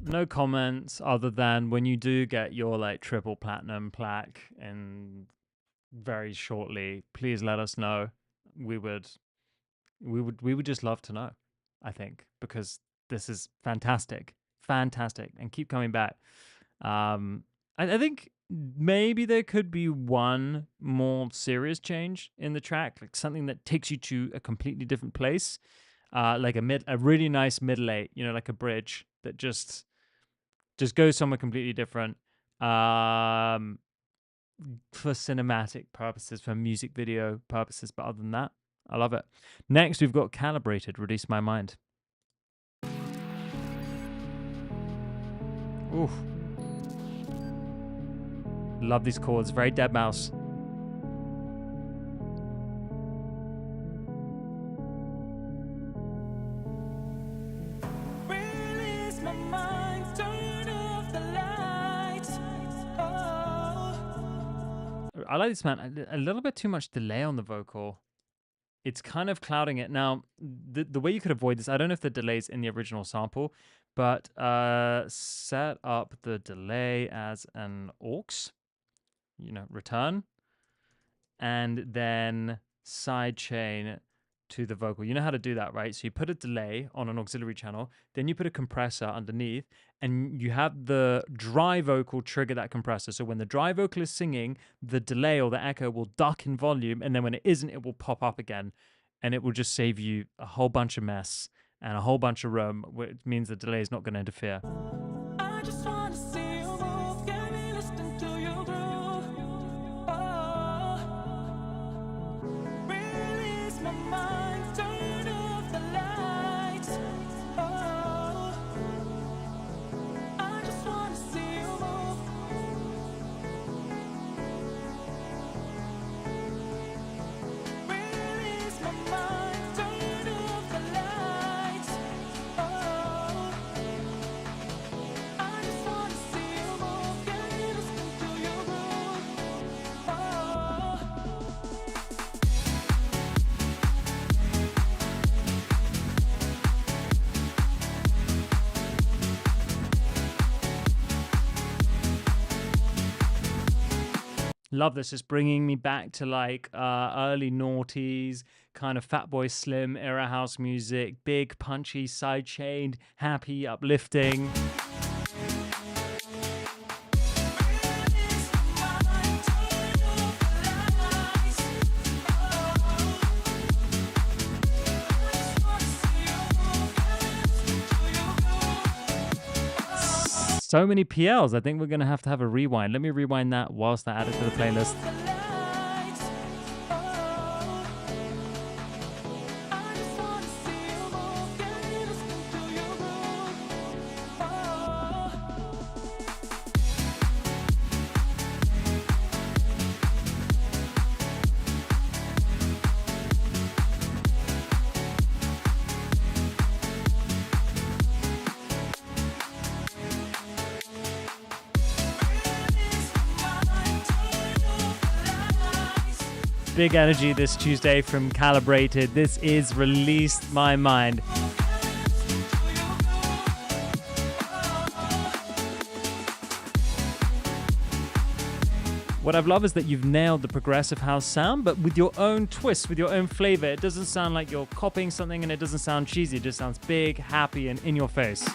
No comments other than when you do get your like triple platinum plaque and very shortly, please let us know. We would just love to know, I think, because this is fantastic, and keep coming back. I think maybe there could be one more serious change in the track, like something that takes you to a completely different place, like a really nice middle eight, like a bridge that just goes somewhere completely different. For cinematic purposes, for music video purposes, but other than that, I love it. Next, we've got Calibrated, Release My Mind. Oof. Love these chords, very Dead Mouse. Release my mind, turn off the lights. Oh. I like this, man. A little bit too much delay on the vocal. It's kind of clouding it. Now, the way you could avoid this, I don't know if the delay's in the original sample, but set up the delay as an aux, return, and then sidechain to the vocal. You know how to do that, right? So you put a delay on an auxiliary channel, then you put a compressor underneath, and you have the dry vocal trigger that compressor. So when the dry vocal is singing, the delay or the echo will duck in volume, and then when it isn't, it will pop up again, and it will just save you a whole bunch of mess and a whole bunch of room, which means the delay is not going to interfere. I just wanna see you move, get me listening to your groove. Oh, release my mind, turn off the lights. Oh, I just wanna see you move. Release my mind, turn off the lights. Oh, I just wanna see you move, get me listening to your groove. Oh. Love this. It's bringing me back to like early noughties, kind of Fatboy Slim era house music, big, punchy, sidechained, happy, uplifting. So many PLs. I think we're going to have a rewind. Let me rewind that whilst I add it to the playlist. Big energy this Tuesday from Calibrated. This is Release My Mind. What I've loved is that you've nailed the progressive house sound, but with your own twist, with your own flavor. It doesn't sound like you're copying something, and it doesn't sound cheesy. It just sounds big, happy, and in your face.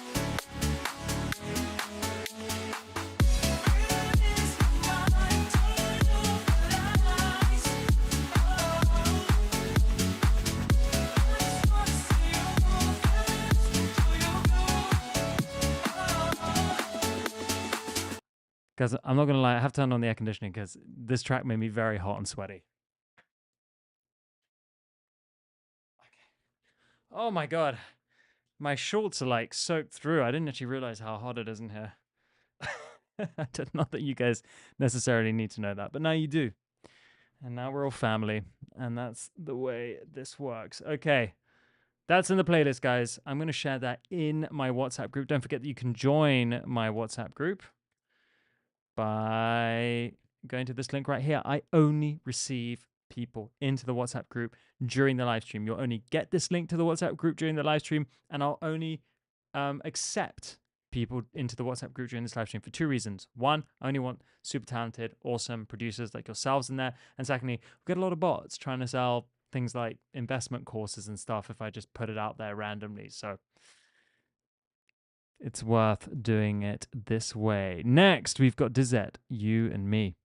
Guys, I'm not going to lie, I have turned on the air conditioning because this track made me very hot and sweaty. Oh my God. My shorts are like soaked through. I didn't actually realize how hot it is in here. Not that you guys necessarily need to know that, but now you do. And now we're all family, and that's the way this works. Okay. That's in the playlist, guys. I'm going to share that in my WhatsApp group. Don't forget that you can join my WhatsApp group by going to this link right here. I only receive people into the WhatsApp group during the live stream. You'll only get this link to the WhatsApp group during the live stream, and I'll only accept people into the WhatsApp group during this live stream for two reasons. One, I only want super talented, awesome producers like yourselves in there. And secondly, we get a lot of bots trying to sell things like investment courses and stuff if I just put it out there randomly. So it's worth doing it this way. Next, we've got Dizette, You and Me.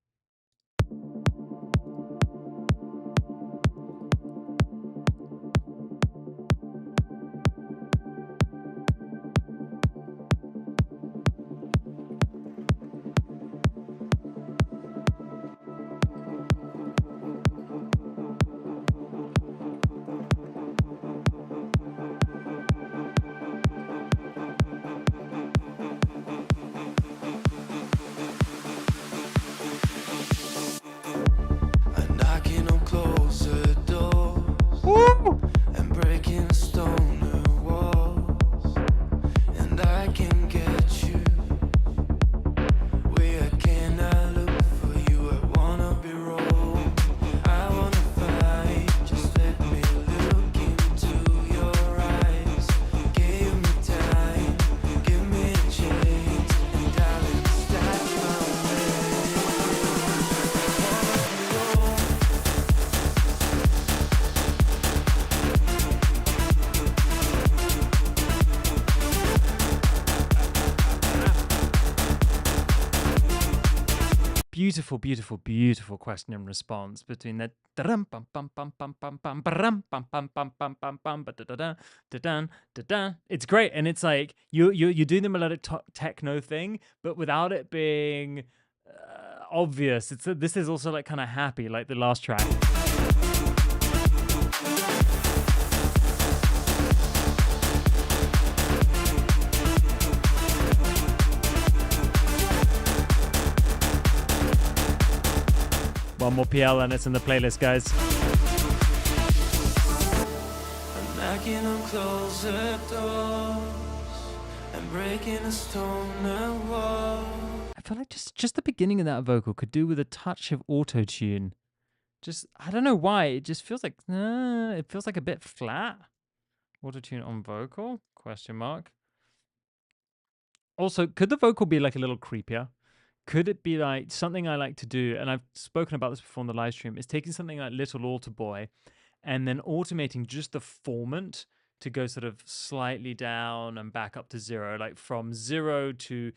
Beautiful, beautiful, beautiful question and response between the it's great, and it's like you do the melodic techno thing, but without it being obvious. This is also like kind of happy, like the last track. One more PL and it's in the playlist, guys. I'm knocking on closer doors and breaking a stone wall. I feel like just the beginning of that vocal could do with a touch of auto-tune. Just, I don't know why, it just feels like it feels like a bit flat. Auto-tune on vocal? Question mark. Also, could the vocal be like a little creepier? Could it be like something I like to do, and I've spoken about this before on the live stream, is taking something like Little Altar Boy and then automating just the formant to go sort of slightly down and back up to 0, like from 0 to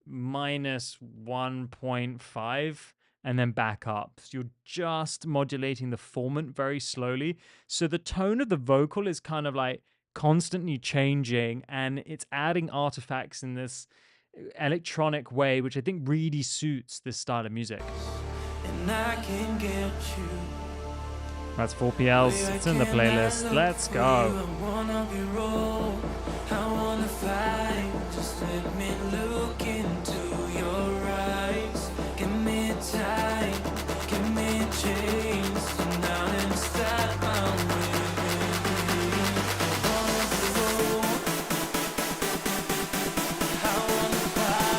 minus 1.5 and then back up. So you're just modulating the formant very slowly. So the tone of the vocal is kind of like constantly changing, and it's adding artifacts in this electronic way, which I think really suits this style of music. And I can get you. That's 4 PLs. It's in the playlist. Let's go. I wanna be wrong. I wanna fight. Just let me look into your eyes. Give me time. Give me a chance. And now and start my way. I wanna be wrong. I wanna fight.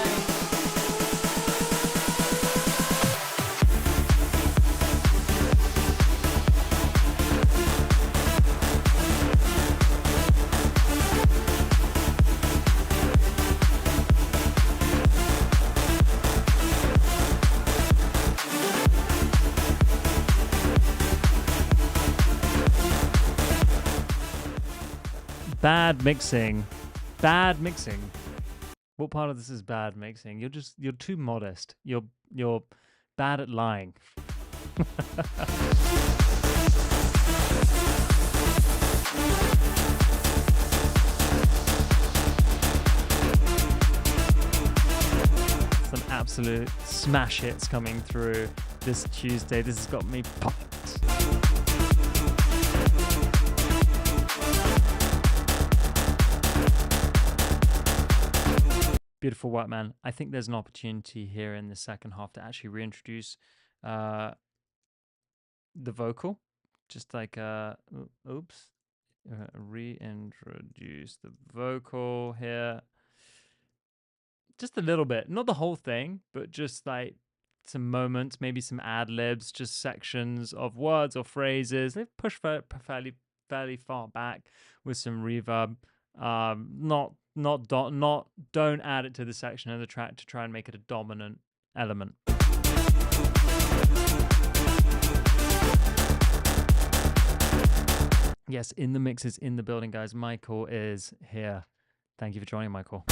Bad mixing. Bad mixing. What part of this is bad mixing? You're too modest. You're bad at lying. Some absolute smash hits coming through this Tuesday. This has got me pumped. Beautiful work, man. I think there's an opportunity here in the second half to actually reintroduce the vocal. Just like, reintroduce the vocal here. Just a little bit. Not the whole thing, but just like some moments, maybe some ad-libs, just sections of words or phrases. They've pushed fairly far back with some reverb. Don't add it to the section of the track to try and make it a dominant element. Yes, in the mixes in the building, guys. Michael is here. Thank you for joining, Michael.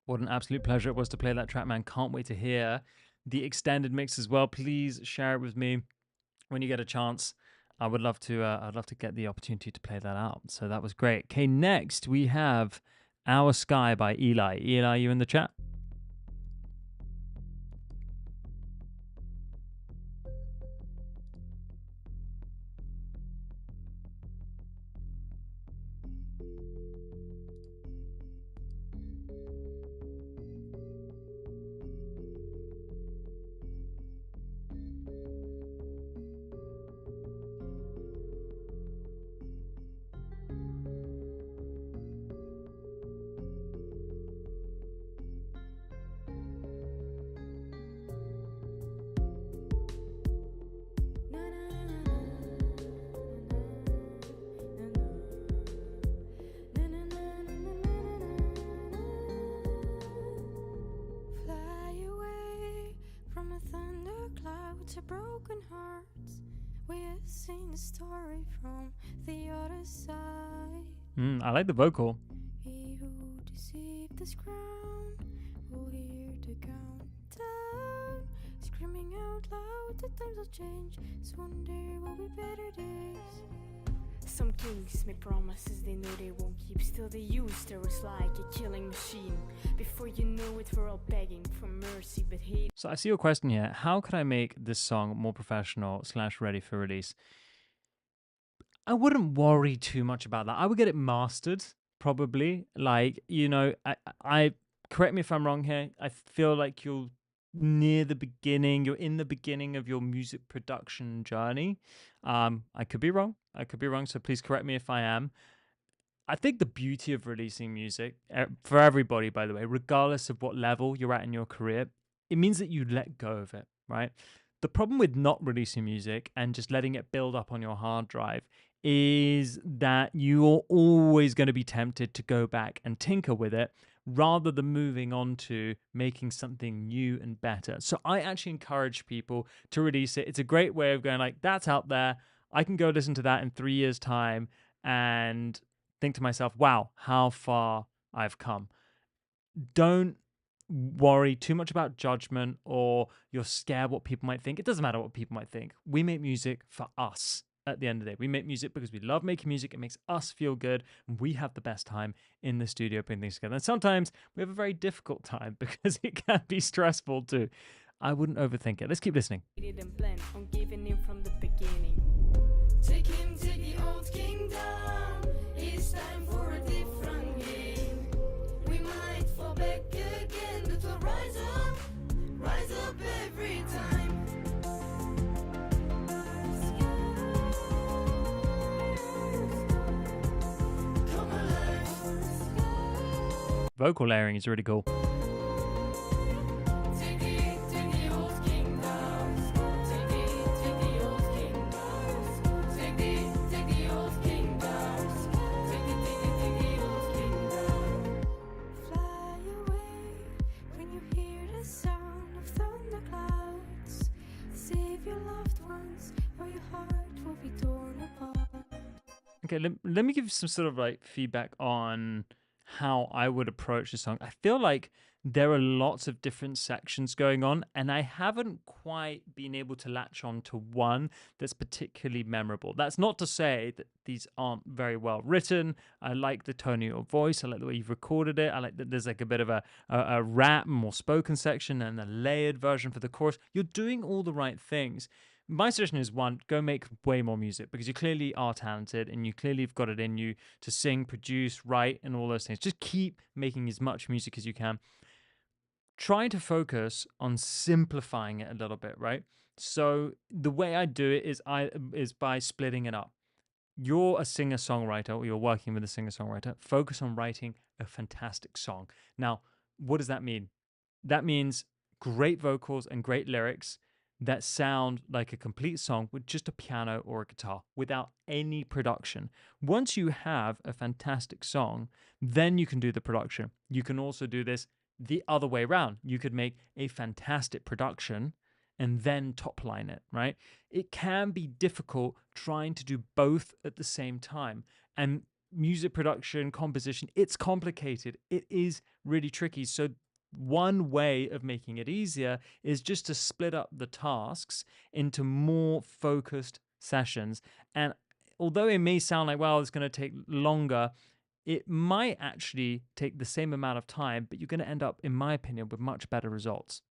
What an absolute pleasure it was to play that track, man. Can't wait to hear the extended mix as well. Please share it with me when you get a chance. I would love to. I'd love to get the opportunity to play that out. So that was great. Okay, next we have "Our Sky" by Eli. Eli, you in the chat? Fly away from a thundercloud to broken hearts. We have seen the story from the other side. I like the vocal. He who deceived this crown will hear the countdown, screaming out loud. The times will change. Soon there will be better days. Some kings make promises they know they won't keep. Still they use terrors like a killing machine. Before you know it, we're all begging for mercy, but hate. So I see your question here. How could I make this song more professional / ready for release? I wouldn't worry too much about that. I would get it mastered, probably. Like, I correct me if I'm wrong here. I feel like you're near the beginning. You're in the beginning of your music production journey. I could be wrong. So please correct me if I am. I think the beauty of releasing music, for everybody, by the way, regardless of what level you're at in your career, it means that you let go of it, right? The problem with not releasing music and just letting it build up on your hard drive is that you're always going to be tempted to go back and tinker with it rather than moving on to making something new and better. So I actually encourage people to release it. It's a great way of going like, that's out there. I can go listen to that in 3 years' time and think to myself, wow, how far I've come. Don't worry too much about judgment or you're scared what people might think. It doesn't matter what people might think. We make music for us at the end of the day. We make music because we love making music. It makes us feel good. And we have the best time in the studio putting things together. And sometimes we have a very difficult time because it can be stressful too. I wouldn't overthink it. Let's keep listening. Didn't plan on giving in from the beginning. Take the old king down. It's time for a different game. We might fall back again, but we'll rise up every time. Come alive. Vocal layering is really cool. Take the old king down. Take the old king down. Take the old king down. Take the old king down. Fly away when you hear the sound of thunderclouds. Save your loved ones, or your heart will be torn apart. Okay, let me give you some sort of like feedback on how I would approach this song. I feel like there are lots of different sections going on, and I haven't quite been able to latch on to one that's particularly memorable. That's not to say that these aren't very well written. I like the tone of your voice. I like the way you've recorded it. I like that there's like a bit of a rap, more spoken section, and a layered version for the chorus. You're doing all the right things. My suggestion is one, go make way more music because you clearly are talented and you clearly have got it in you to sing, produce, write, and all those things. Just keep making as much music as you can. Try to focus on simplifying it a little bit, right? So the way I do it is by splitting it up. You're a singer-songwriter or you're working with a singer-songwriter. Focus on writing a fantastic song. Now, what does that mean? That means great vocals and great lyrics that sound like a complete song with just a piano or a guitar without any production. Once you have a fantastic song, then you can do the production. You can also do this the other way around. You could make a fantastic production and then top line it, right? It can be difficult trying to do both at the same time. And music production, composition, it's complicated. It is really tricky. So one way of making it easier is just to split up the tasks into more focused sessions. And although it may sound like, well, it's going to take longer, it might actually take the same amount of time, but you're going to end up, in my opinion, with much better results.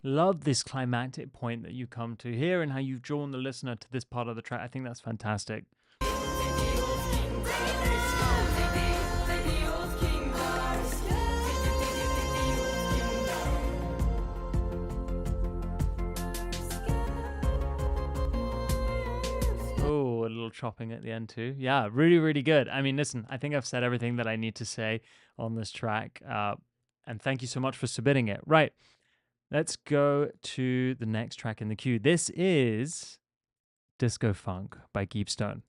Love this climactic point that you come to here and how you've drawn the listener to this part of the track. I think that's fantastic. Oh, a little chopping at the end too. Yeah, really, really good. I mean, listen, I think I've said everything that I need to say on this track. And thank you so much for submitting it. Right. Let's go to the next track in the queue. This is Disco Funk by Geepstone.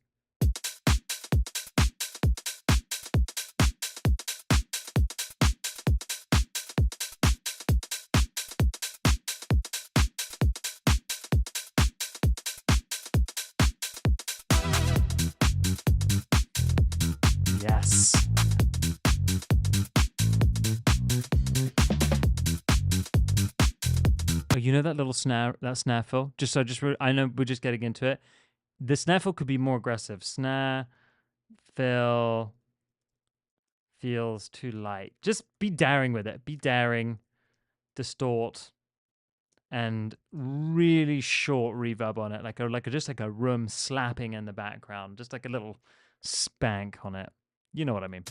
Yes. Oh, you know that little snare fill? I know we're just getting into it. The snare fill could be more aggressive. Snare fill feels too light. Just be daring with it. Be daring, distort, and really short reverb on it, just like a room slapping in the background, just like a little spank on it. You know what I mean.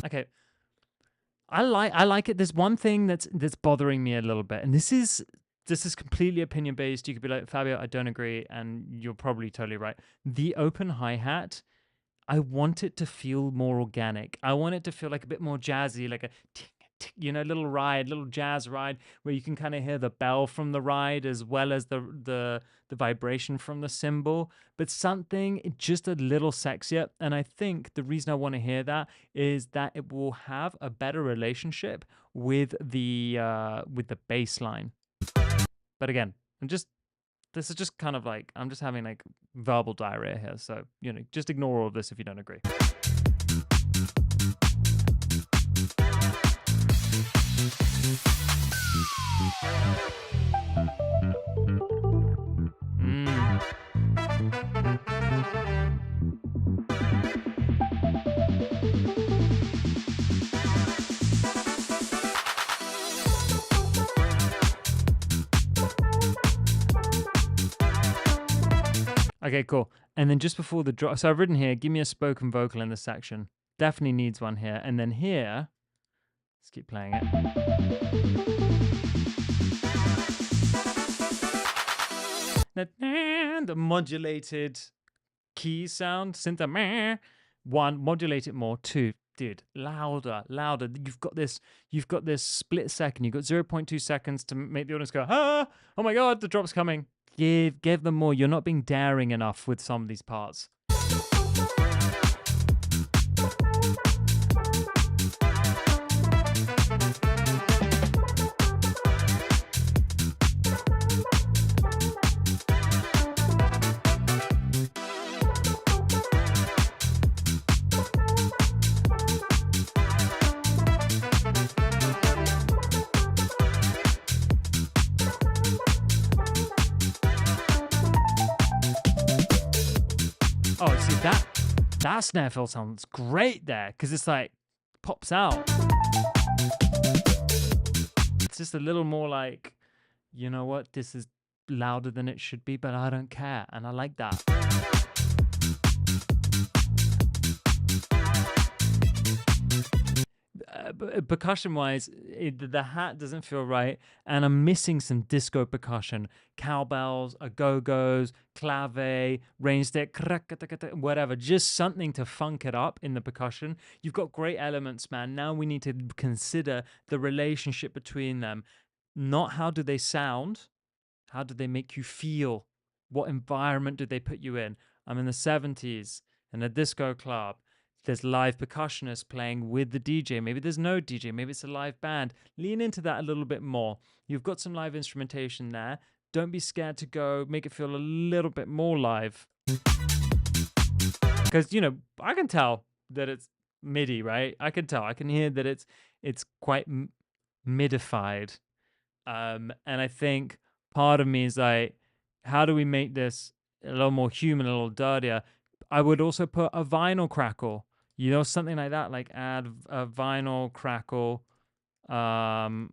Okay, I like it. There's one thing that's bothering me a little bit, and this is completely opinion based. You could be like, Fabio, I don't agree, and you're probably totally right. The open hi-hat, I want it to feel more organic. I want it to feel like a bit more jazzy, like a tick, tick, little ride, little jazz ride, where you can kind of hear the bell from the ride as well as the vibration from the cymbal, but something just a little sexier. And I think the reason I want to hear that is that it will have a better relationship with the bass line. But again, this is just kind of like, I'm just having like verbal diarrhea here. So, just ignore all of this if you don't agree. Okay, cool. And then just before the drop, so I've written here, give me a spoken vocal in this section. Definitely needs one here. And then here, let's keep playing it. The modulated key sound, synth. One, modulate it more. Two, dude, louder. You've got this split second. You've got 0.2 seconds to make the audience go, oh my God, the drop's coming. Give them more. You're not being daring enough with some of these parts. Oh, see, That snare fill sounds great there because it's like pops out. It's just a little more like, you know what, this is louder than it should be, but I don't care, and I like that. Percussion wise, the hat doesn't feel right, and I'm missing some disco percussion, cowbells, go-go's, clave, rain stick, whatever, just something to funk it up in the percussion. You've got great elements, man. Now we need to consider the relationship between them. Not how do they sound, how do they make you feel? What environment do they put you in? I'm in the 70s in a disco club. There's live percussionists playing with the DJ. Maybe there's no DJ. Maybe it's a live band. Lean into that a little bit more. You've got some live instrumentation there. Don't be scared to go make it feel a little bit more live. Because, you know, I can tell that it's MIDI, right? I can tell. I can hear that it's quite midified. And I think part of me is like, how do we make this a little more human, a little dirtier? I would also put a vinyl crackle, you know, something like that, like add a vinyl crackle throughout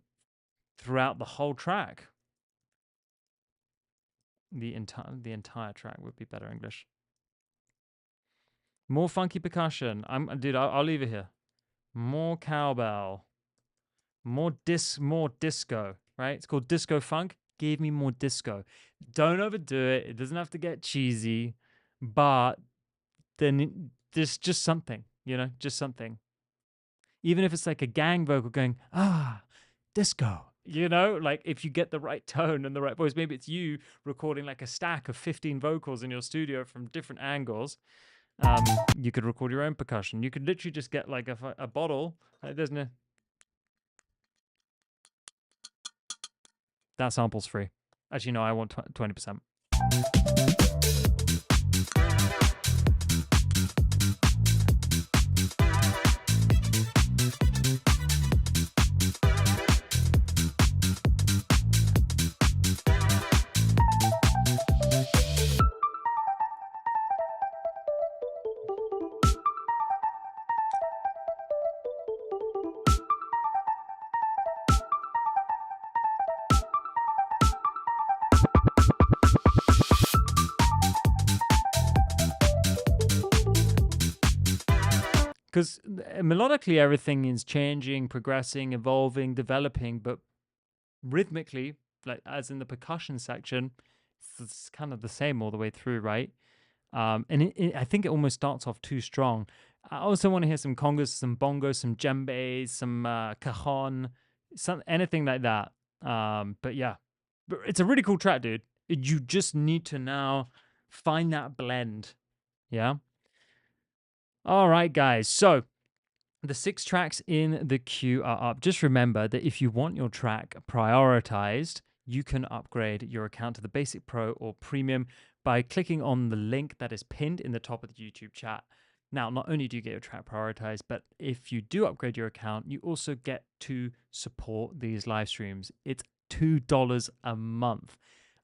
the whole track. The entire track would be better English. More funky percussion. I'll leave it here. More cowbell. More disco, right? It's called disco funk. Give me more disco. Don't overdo it. It doesn't have to get cheesy, but then there's just something, you know, just something. Even if it's like a gang vocal going, disco, you know, like if you get the right tone and the right voice, maybe it's you recording like a stack of 15 vocals in your studio from different angles. You could record your own percussion. You could literally just get like a bottle. There's no... That sample's free. Actually, no, I want 20%. Because melodically, everything is changing, progressing, evolving, developing, but rhythmically, like as in the percussion section, it's kind of the same all the way through, right? And I think it almost starts off too strong. I also want to hear some congas, some bongos, some djembes, some cajon, anything like that. But yeah, it's a really cool track, dude. You just need to now find that blend. Yeah. All right, guys. So the 6 tracks in the queue are up. Just remember that if you want your track prioritized, you can upgrade your account to the Basic Pro or Premium by clicking on the link that is pinned in the top of the YouTube chat. Now, not only do you get your track prioritized, but if you do upgrade your account, you also get to support these live streams. It's $2 a month.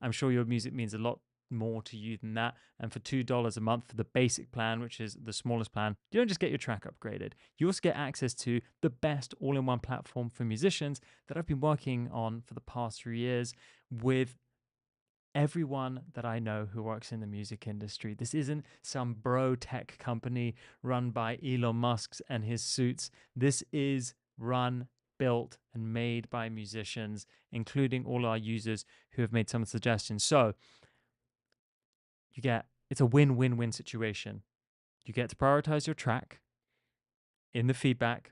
I'm sure your music means a lot more to you than that, and for $2 a month for the basic plan, which is the smallest plan, you don't just get your track upgraded, you also get access to the best all-in-one platform for musicians that I've been working on for the past 3 years with everyone that I know who works in the music industry. This isn't some bro tech company run by Elon Musk and his suits. This is run, built, and made by musicians, including all our users who have made some suggestions. So it's a win-win-win situation. You get to prioritize your track in the feedback.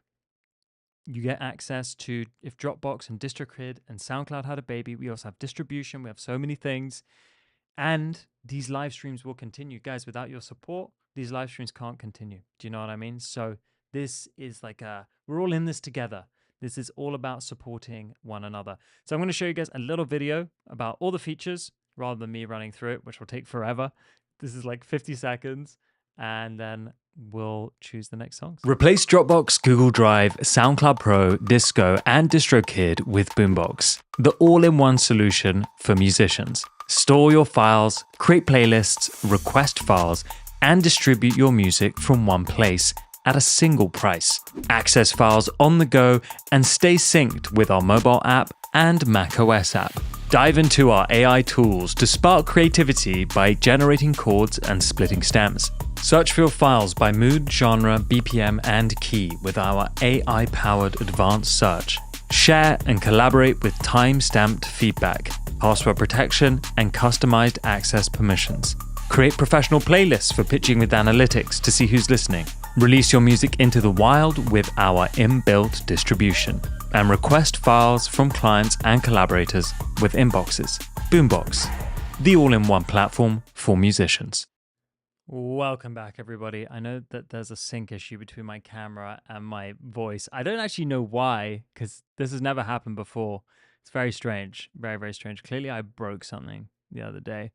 You get access to, if Dropbox and DistroKid and SoundCloud had a baby, we also have distribution. We have so many things. And these live streams will continue. Guys, without your support, these live streams can't continue. Do you know what I mean? So this is like we're all in this together. This is all about supporting one another. So I'm going to show you guys a little video about all the features rather than me running through it, which will take forever. This is like 50 seconds, and then we'll choose the next songs. Replace Dropbox, Google Drive, SoundCloud Pro, Disco, and DistroKid with Boombox, the all-in-one solution for musicians. Store your files, create playlists, request files, and distribute your music from one place at a single price. Access files on the go and stay synced with our mobile app and macOS app. Dive into our AI tools to spark creativity by generating chords and splitting stems. Search for your files by mood, genre, BPM, and key with our AI-powered advanced search. Share and collaborate with time-stamped feedback, password protection, and customized access permissions. Create professional playlists for pitching with analytics to see who's listening. Release your music into the wild with our inbuilt distribution. And request files from clients and collaborators with Inboxes. Boombox, the all-in-one platform for musicians. Welcome back, everybody. I know that there's a sync issue between my camera and my voice. I don't actually know why, because this has never happened before. It's very strange. Very, very strange. Clearly, I broke something the other day.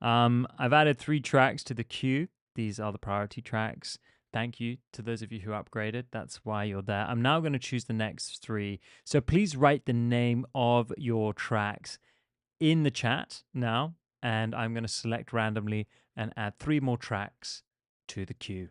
I've added 3 tracks to the queue. These are the priority tracks. Thank you to those of you who upgraded. That's why you're there. I'm now going to choose the next 3. So please write the name of your tracks in the chat now. And I'm going to select randomly and add 3 more tracks to the queue.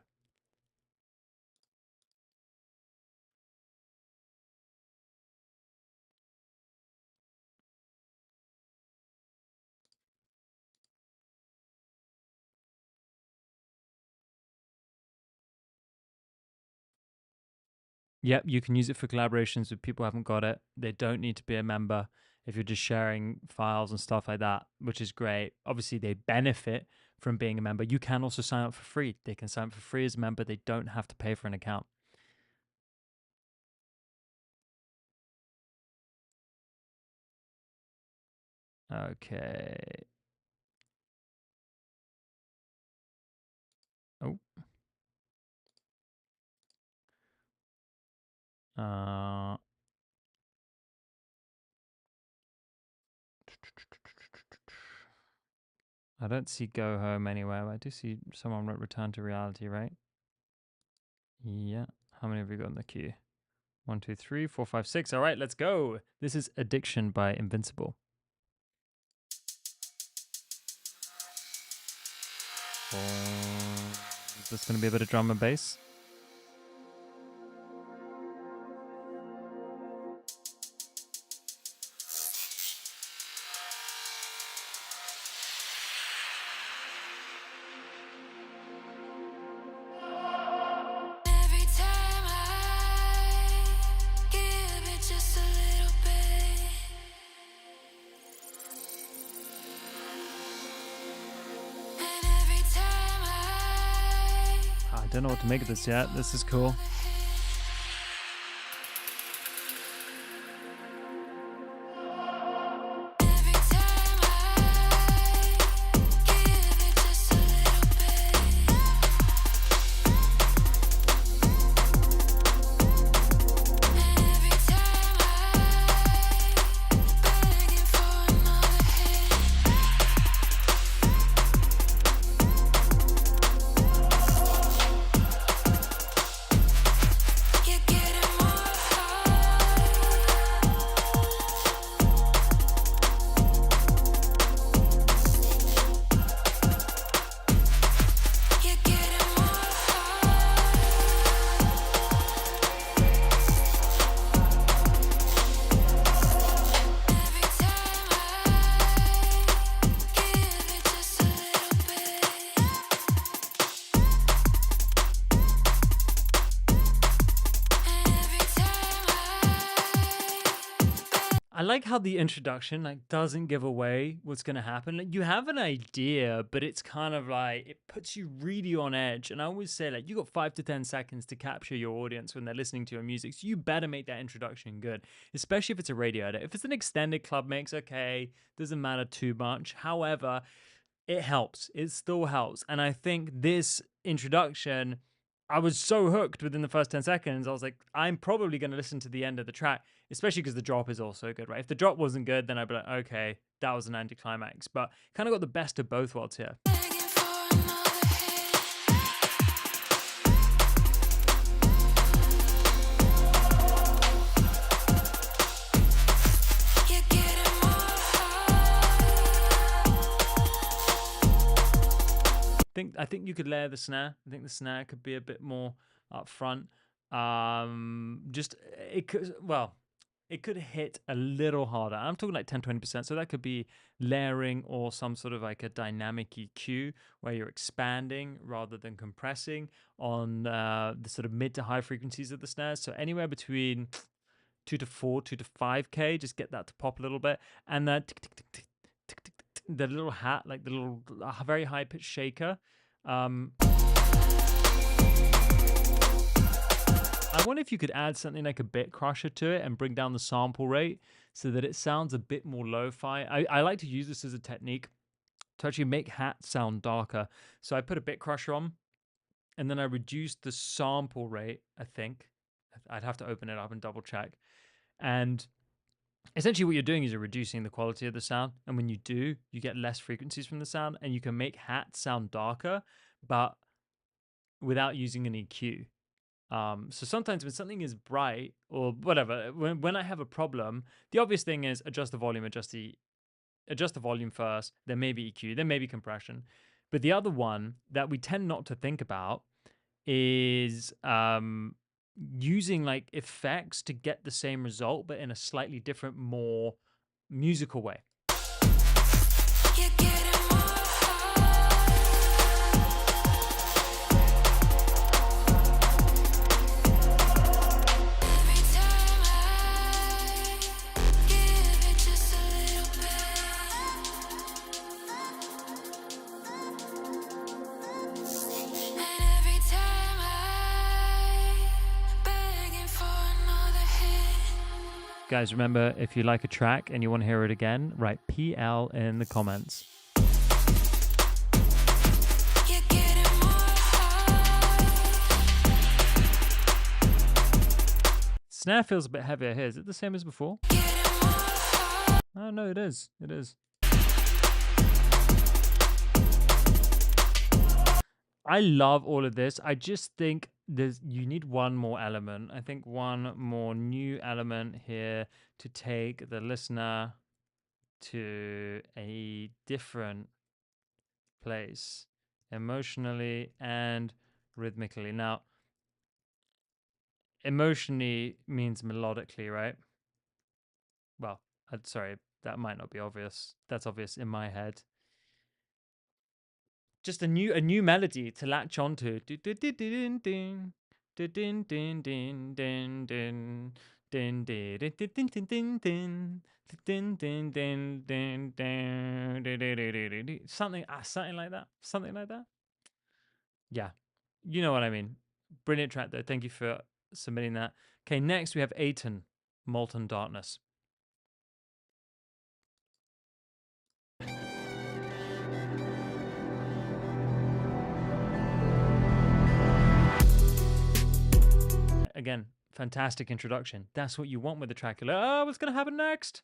Yep, you can use it for collaborations with people who haven't got it. They don't need to be a member if you're just sharing files and stuff like that, which is great. Obviously, they benefit from being a member. You can also sign up for free. They can sign up for free as a member. They don't have to pay for an account. Okay. Oh. I don't see Go Home anywhere. I do see someone wrote Return to Reality, right? Yeah. How many have we got in the queue? 1, 2, 3, 4, 5, 6. All right, let's go. This is Addiction by Invincible. Is this going to be a bit of drum and bass? Every time I give it just a little bit, and every time I don't know what to make of this yet. This is cool. every time I give it just a little bit, and every time I begging for another hit. You're getting more hard. You're getting more every time I give it just a little bit. Every time I like how the introduction doesn't give away what's going to happen. Like, you have an idea, but it's kind of like it puts you really on edge. And I always say, like, you got 5 to 10 seconds to capture your audience when they're listening to your music. So you better make that introduction good, especially if it's a radio edit. If it's an extended club mix, okay, doesn't matter too much. However, it helps. It still helps. And I think this introduction, I was so hooked within the first 10 seconds. I was like, I'm probably going to listen to the end of the track, especially because the drop is also good, right? If the drop wasn't good, then I'd be like, okay, that was an anticlimax. But kind of got the best of both worlds here. begging for another hit. You're getting more I think I think you could layer the snare. I think the snare could be a bit more up front. Just it could it could hit a little harder. I'm talking like 10-20%. So that could be layering or some sort of like a dynamic EQ where you're expanding rather than compressing on the sort of mid to high frequencies of the snares. So anywhere between 2 to 4, 2 to 5K, just get that to pop a little bit. And that the little hat, like the little very high pitched shaker. I wonder if you could add something like a bit crusher to it and bring down the sample rate so that it sounds a bit more lo-fi. I like to use this as a technique to actually make hats sound darker. So I put a bit crusher on and then I reduced the sample rate, I think. I'd have to open it up and double check. And essentially what you're doing is you're reducing the quality of the sound. And when you do, you get less frequencies from the sound and you can make hats sound darker, but without using an EQ. So sometimes when something is bright or whatever, when I have a problem, the obvious thing is adjust the volume first, then maybe EQ, then maybe compression. But the other one that we tend not to think about is using like effects to get the same result, but in a slightly different, more musical way. Guys, remember, if you like a track and you want to hear it again, write PL in the comments. Snare feels a bit heavier here. Is it the same as before? Oh, no, it is. It is. I love all of this. I just think you need one more element. I think one more new element here to take the listener to a different place emotionally and rhythmically. Now, emotionally means melodically, right? Well, sorry, that might not be obvious. That's obvious in my head. Just a new melody to latch onto. Something like that. Something like that. Yeah, you know what I mean. Brilliant track though. Thank you for submitting that. Okay, next we have Aiton, Molten Darkness. Again, fantastic introduction. That's what you want with the track. You're like, oh, what's going to happen next?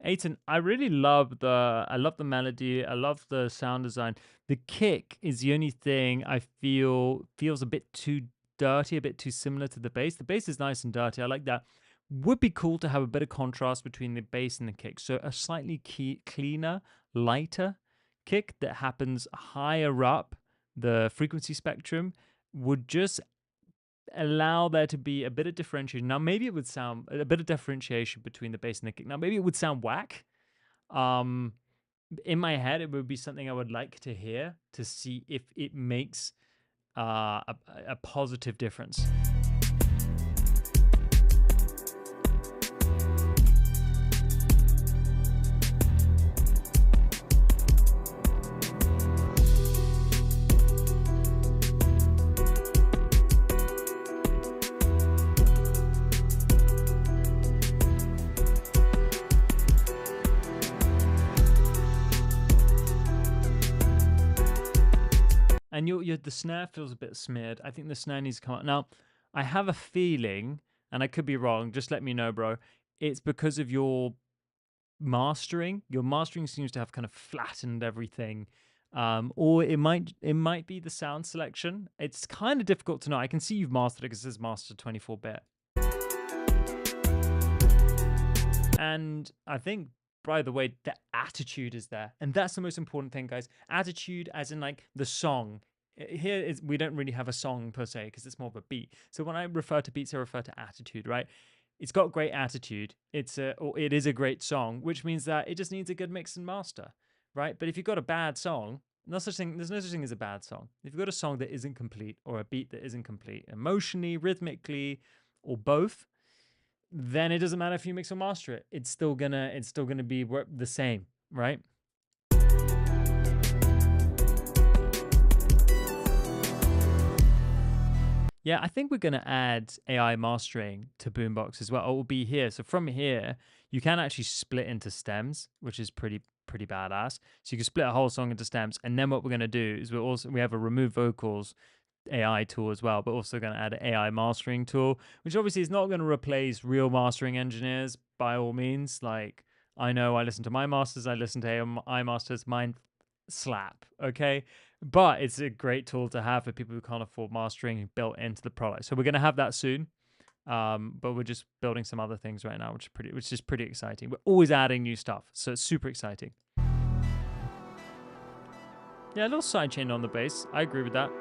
Aiton, I really love the melody. I love the sound design. The kick is the only thing I feel feels a bit too dirty, a bit too similar to the bass. The bass is nice and dirty. I like that. Would be cool to have a bit of contrast between the bass and the kick. So a slightly cleaner, lighter kick that happens higher up the frequency spectrum would just allow there to be a bit of differentiation. Now, maybe it would sound a bit of differentiation between the bass and the kick. Now, maybe it would sound whack. In my head, it would be something I would like to hear to see if it makes a positive difference. your the snare feels a bit smeared. I think the snare needs to come up. Now, I have a feeling, and I could be wrong, just let me know, bro. It's because of your mastering. Your mastering seems to have kind of flattened everything. Or it might be the sound selection. It's kind of difficult to know. I can see you've mastered it because it says master 24-bit. And I think, by the way, the attitude is there. And that's the most important thing, guys. Attitude as in like the song. Here is, we don't really have a song per se because it's more of a beat. So when I refer to beats, I refer to attitude, right? It's got great attitude. It is a great song, which means that it just needs a good mix and master, right? But if you've got a bad song, there's no such thing as a bad song. If you've got a song that isn't complete or a beat that isn't complete, emotionally, rhythmically, or both, then it doesn't matter if you mix or master it. It's still gonna be the same, right? Yeah, I think we're gonna add AI mastering to Boombox as well. It will be here. So from here, you can actually split into stems, which is pretty badass. So you can split a whole song into stems, and then what we're gonna do is we have a remove vocals AI tool as well, but also going to add an AI mastering tool, which obviously is not going to replace real mastering engineers by all means. Like, I know I listen to my masters, I listen to AI masters, mine slap, okay? But it's a great tool to have for people who can't afford mastering built into the product. So we're going to have that soon. But we're just building some other things right now, which is pretty exciting. We're always adding new stuff, so it's super exciting. Yeah, a little sidechain on the bass. I agree with that.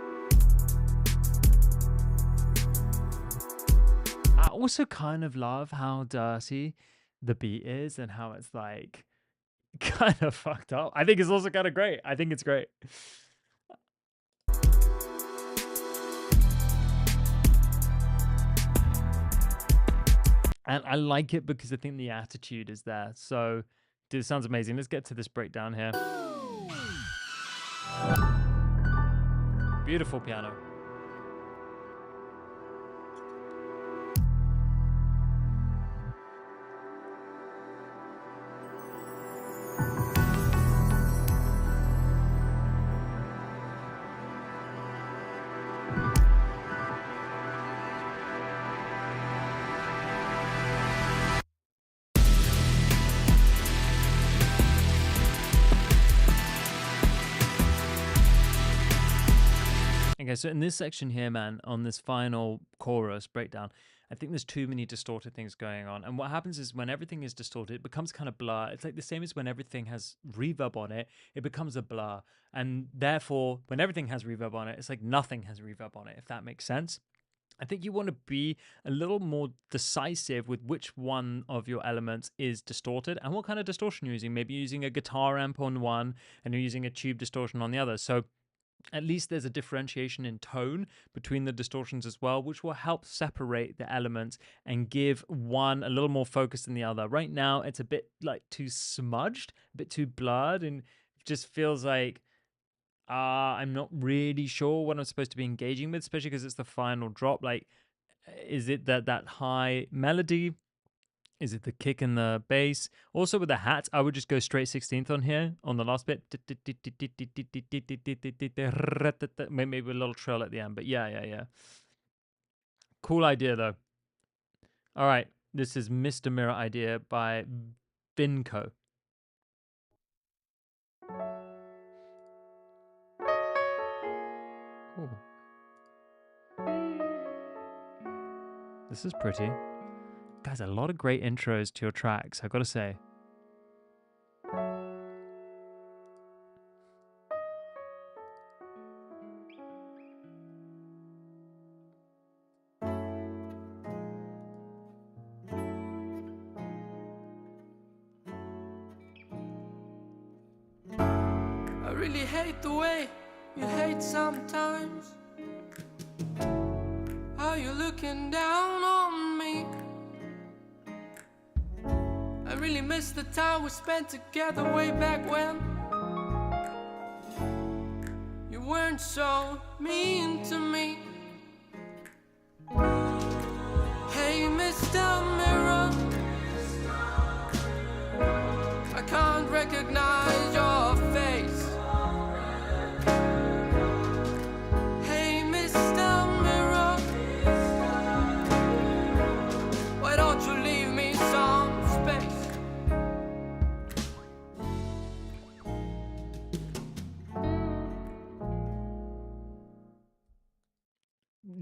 I also kind of love how dirty the beat is and how it's like kind of fucked up. I think it's also kind of great. I think it's great. And I like it because I think the attitude is there. So, dude, it sounds amazing. Let's get to this breakdown here. Beautiful piano. Okay, so in this section here, man, on this final chorus breakdown, I think there's too many distorted things going on. And what happens is when everything is distorted, it becomes kind of blur. It's like the same as when everything has reverb on it, it becomes a blur. And therefore, when everything has reverb on it, it's like nothing has reverb on it, if that makes sense. I think you want to be a little more decisive with which one of your elements is distorted and what kind of distortion you're using. Maybe you're using a guitar amp on one and you're using a tube distortion on the other. So at least there's a differentiation in tone between the distortions as well, which will help separate the elements and give one a little more focus than the other. Right now, it's a bit like too smudged, a bit too blurred, and it just feels like I'm not really sure what I'm supposed to be engaging with, especially because it's the final drop. Like, is it that high melody? Is it the kick and the bass? Also with the hats, I would just go straight 16th on here on the last bit. Maybe a little trill at the end, but yeah. Cool idea though. All right, this is Mr. Mirror Idea by Vinco. Ooh. This is pretty. Guys, a lot of great intros to your tracks, I gotta say. I really hate the way you hate sometimes. Are you looking down on me? I really miss the time we spent together way back when. You weren't so mean to me. Hey, Mr. Mirror, I can't recognize your face.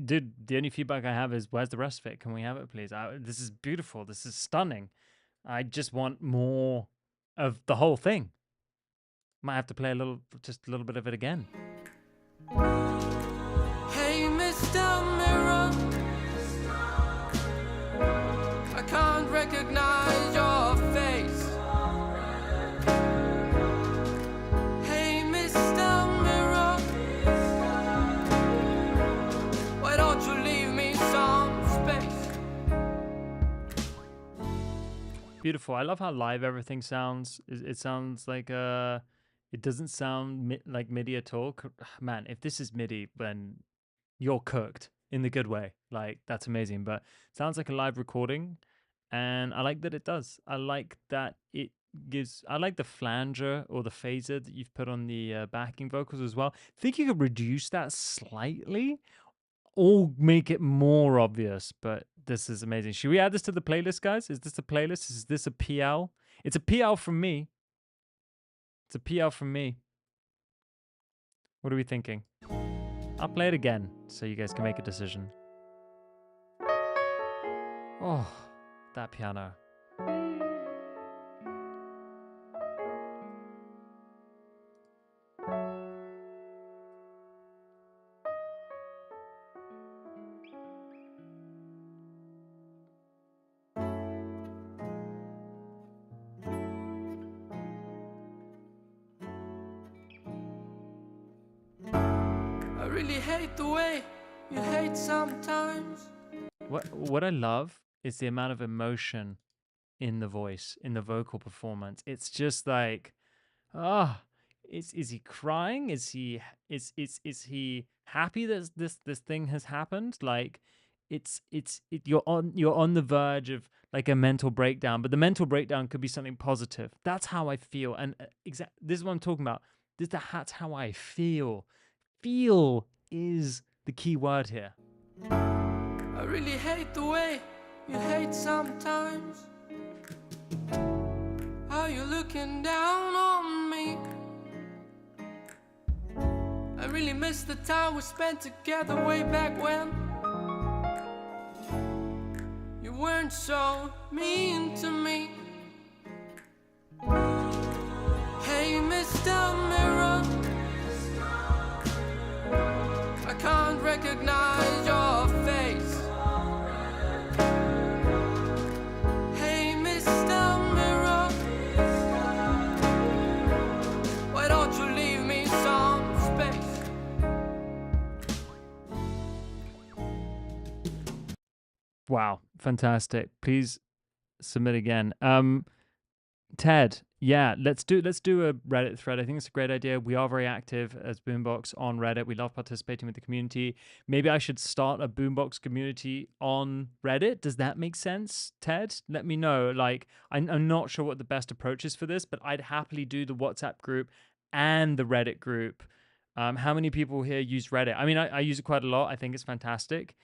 dude, the only feedback I have is, where's the rest of it? Can we have it, please? This is beautiful. This is stunning. I just want more of the whole thing. Might have to play just a little bit of it again. Hey, Mr. Mirror, I can't recognize your face. Hey, Mr. Mirror, why don't you leave me some space? Beautiful. I love how live everything sounds. It sounds like it doesn't sound like MIDI at all. Man, if this is MIDI, then you're cooked in the good way. Like, that's amazing. But it sounds like a live recording, and I like that it does. I like that it gives. I like the flanger or the phaser that you've put on the backing vocals as well. I think you could reduce that slightly or make it more obvious, but this is amazing. Should we add this to the playlist, guys? Is this a playlist? Is this a PL? It's a PL from me. It's a PL from me. What are we thinking? I'll play it again so you guys can make a decision. Oh, that piano. I really hate the way you hate sometimes. What I love is the amount of emotion in the voice, in the vocal performance. It's just like, is he crying? Is he happy that this thing has happened? Like, you're on the verge of like a mental breakdown, but the mental breakdown could be something positive. That's how I feel, and this is what I'm talking about. That's how I feel. Feel is the key word here. I really hate the way you hate sometimes. How you looking down on me? I really miss the time we spent together way back when. You weren't so mean to me. Hey, Mr. Mirror, I can't recognize your face. Hey, Mr. Mirror, why don't you leave me some space? Wow, fantastic. Please submit again. Ted, yeah, let's do a Reddit thread. I think it's a great idea. We are very active as Boombox on Reddit. We love participating with the community. Maybe I should start a Boombox community on Reddit. Does that make sense, Ted? Let me know. Like, I'm not sure what the best approach is for this, but I'd happily do the WhatsApp group and the Reddit group. How many people here use Reddit? I mean, I use it quite a lot. I think it's fantastic.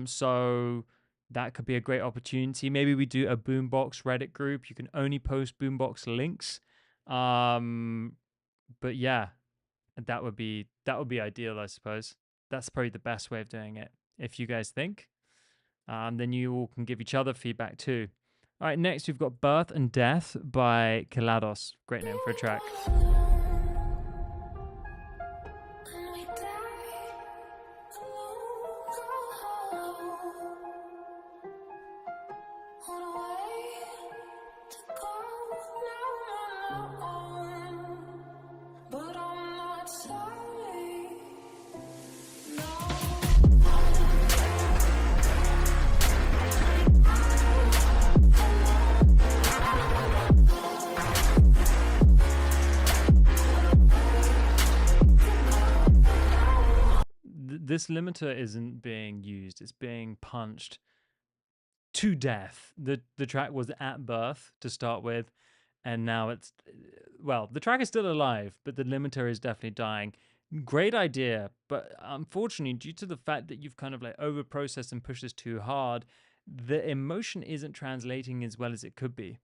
So that could be a great opportunity. Maybe we do a Boombox Reddit group. You can only post Boombox links. But yeah, that would be ideal, I suppose. That's probably the best way of doing it. If you guys think, then you all can give each other feedback too. All right, next we've got Birth and Death by Kelados. Great name for a track. This limiter isn't being used, it's being punched to death. The track was at birth to start with, and now it's, well, the track is still alive, but the limiter is definitely dying. Great idea, but unfortunately, due to the fact that you've kind of like over-processed and pushed this too hard, the emotion isn't translating as well as it could be.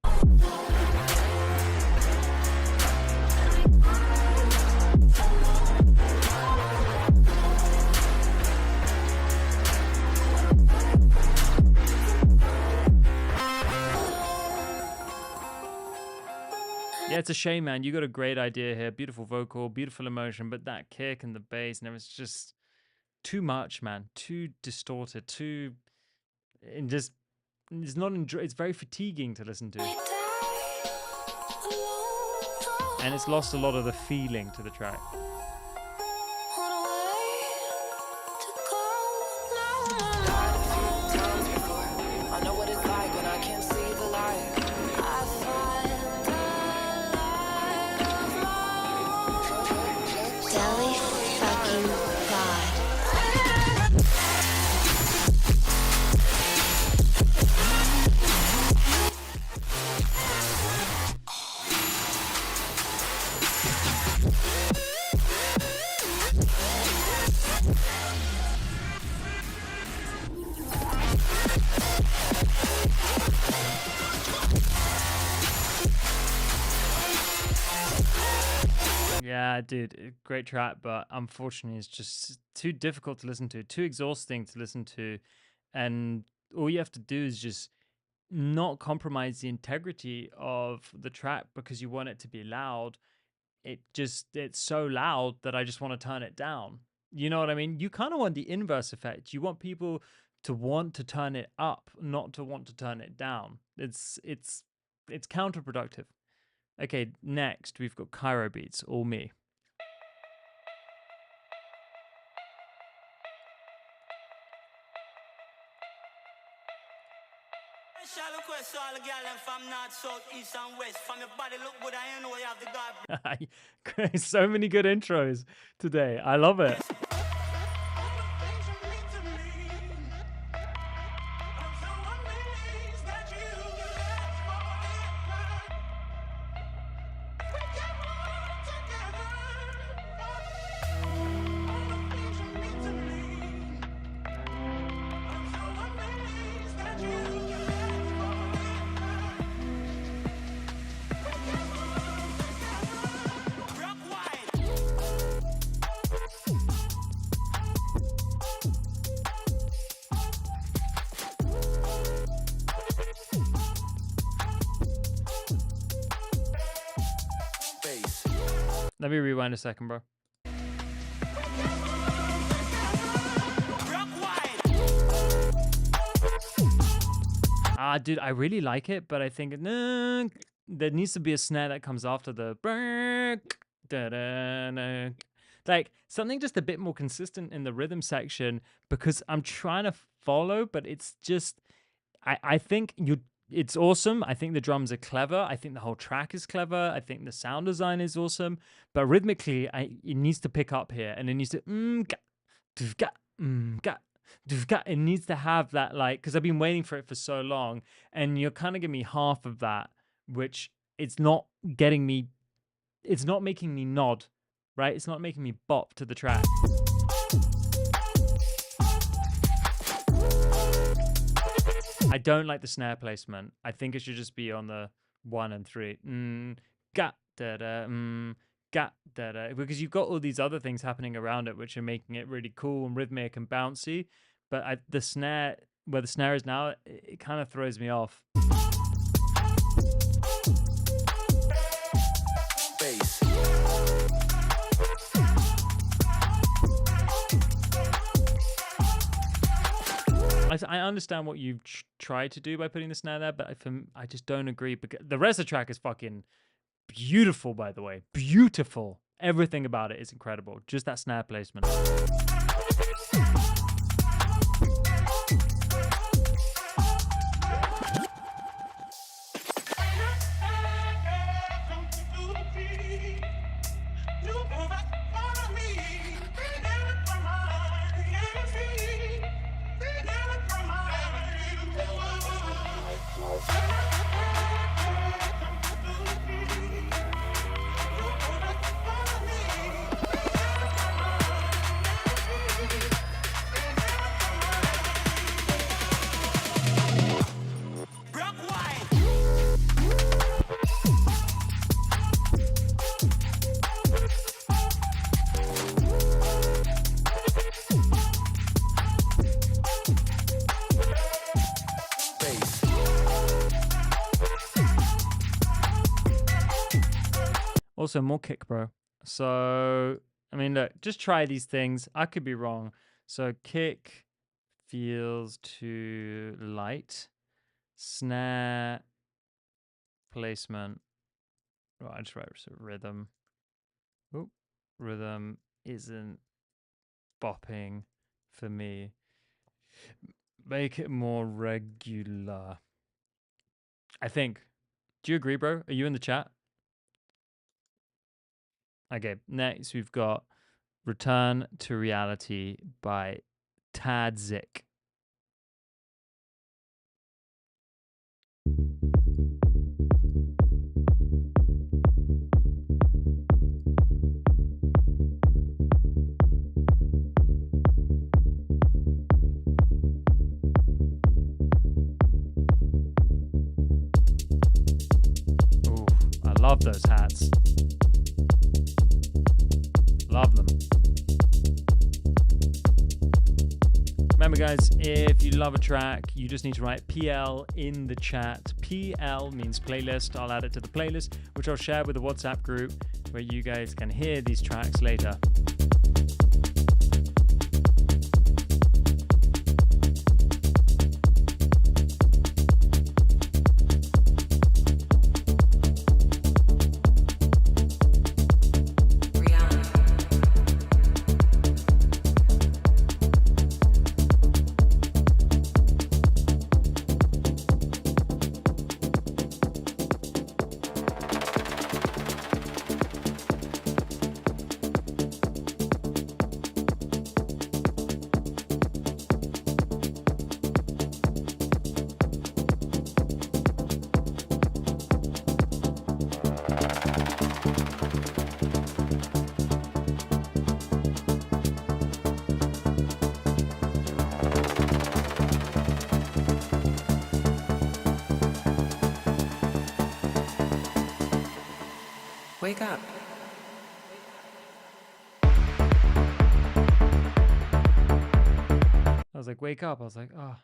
Yeah, it's a shame, man. You got a great idea here. Beautiful vocal, beautiful emotion, but that kick and the bass and it's just too much, man. Too distorted, too and just it's not enjoy. It's very fatiguing to listen to, and it's lost a lot of the feeling to the track. I know what it's like when I can't see the light. I find the light of my Deli fucking God. Yeah, dude, great track, but unfortunately, it's just too difficult to listen to, too exhausting to listen to, and all you have to do is just not compromise the integrity of the track because you want it to be loud. It's so loud that I just want to turn it down. You know what I mean? You kind of want the inverse effect. You want people to want to turn it up, not to want to turn it down. It's counterproductive. Okay, next we've got Cairo Beats, All Me. Shall request all the girl and from north, south, east and west. From your body look good, I know you have the God. So many good intros today. I love it. Let me rewind a second, bro. Dude, I really like it, but I think there needs to be a snare that comes after the like something just a bit more consistent in the rhythm section because I'm trying to follow, but it's just I think it's awesome. I think the drums are clever. I think the whole track is clever. I think the sound design is awesome. But rhythmically, it needs to pick up here. And it needs to... It needs to have that, like... Because I've been waiting for it for so long. And you're kind of giving me half of that, which it's not getting me... It's not making me nod, right? It's not making me bop to the track. I don't like the snare placement. I think it should just be on the 1 and 3. Ga da da ga da da, because you've got all these other things happening around it which are making it really cool and rhythmic and bouncy. But the snare, where the snare is now, it kind of throws me off. Bass. I understand what you've tried to do by putting the snare there, but I just don't agree. Because the rest of the track is fucking beautiful, by the way. Beautiful. Everything about it is incredible. Just that snare placement. Also, more kick, bro. So, I mean, look, just try these things. I could be wrong. So, kick feels too light. Snare placement. Right, I just write rhythm. Oop, rhythm isn't bopping for me. Make it more regular. I think. Do you agree, bro? Are you in the chat? Okay, next we've got Return to Reality by Tadzik. Ooh, I love those hats. Love them. Remember, guys, if you love a track, you just need to write PL in the chat. PL means playlist. I'll add it to the playlist, which I'll share with the WhatsApp group where you guys can hear these tracks later. Wake up. I was like, wake up. I was like, oh.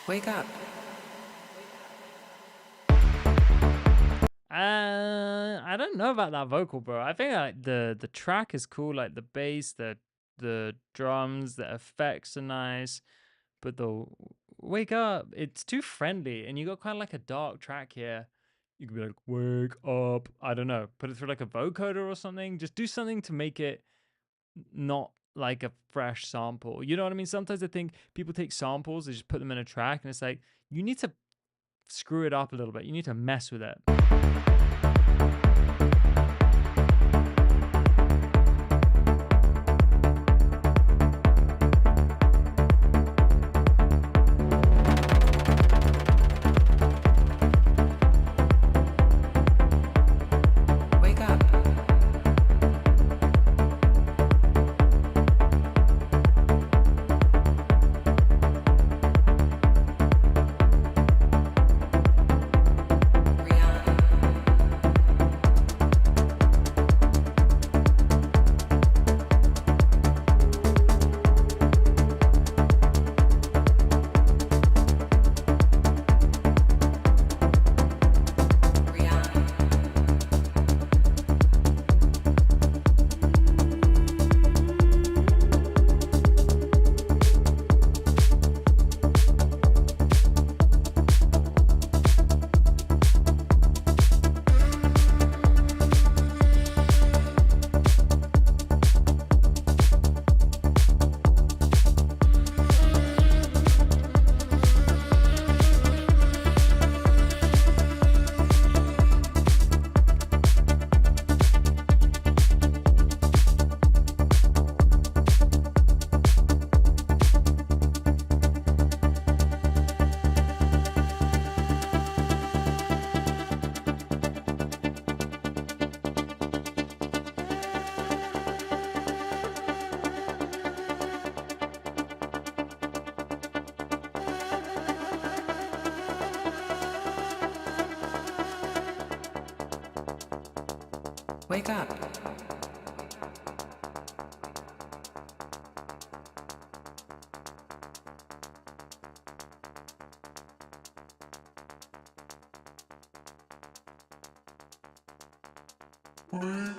Wake up. I don't know about that vocal, bro. I think like the track is cool, like the bass, the drums, the effects are nice, but the wake up, it's too friendly, and you got kind of like a dark track here. You could be like, wake up. I don't know. Put it through like a vocoder or something. Just do something to make it not like a fresh sample. You know what I mean? Sometimes I think people take samples, they just put them in a track, and it's like you need to screw it up a little bit. You need to mess with it. Wake up. Wake up. Very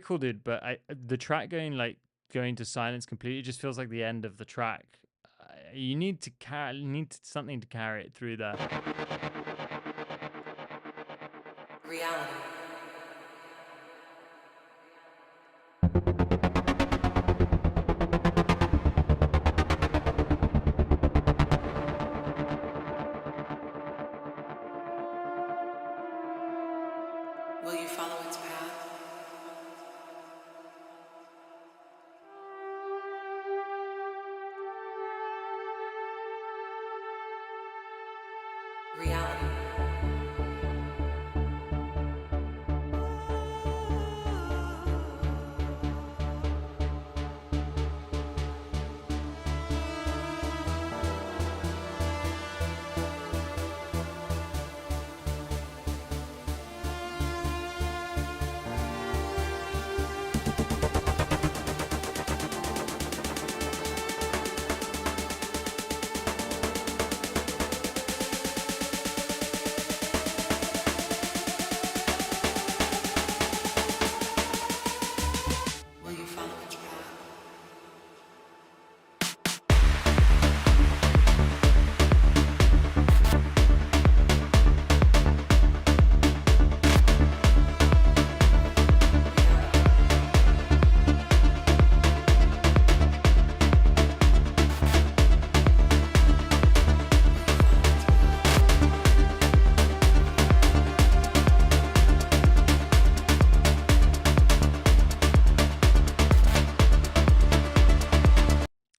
cool, dude. But the track going to silence completely just feels like the end of the track. You need to something to carry it through there. Reality. Will you follow its path? Reality. Will you follow its path?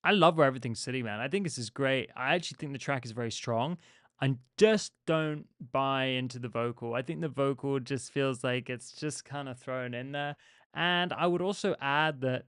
I love where everything's sitting, man. I think this is great. I actually think the track is very strong. I just don't buy into the vocal. I think the vocal just feels like it's just kind of thrown in there. And I would also add that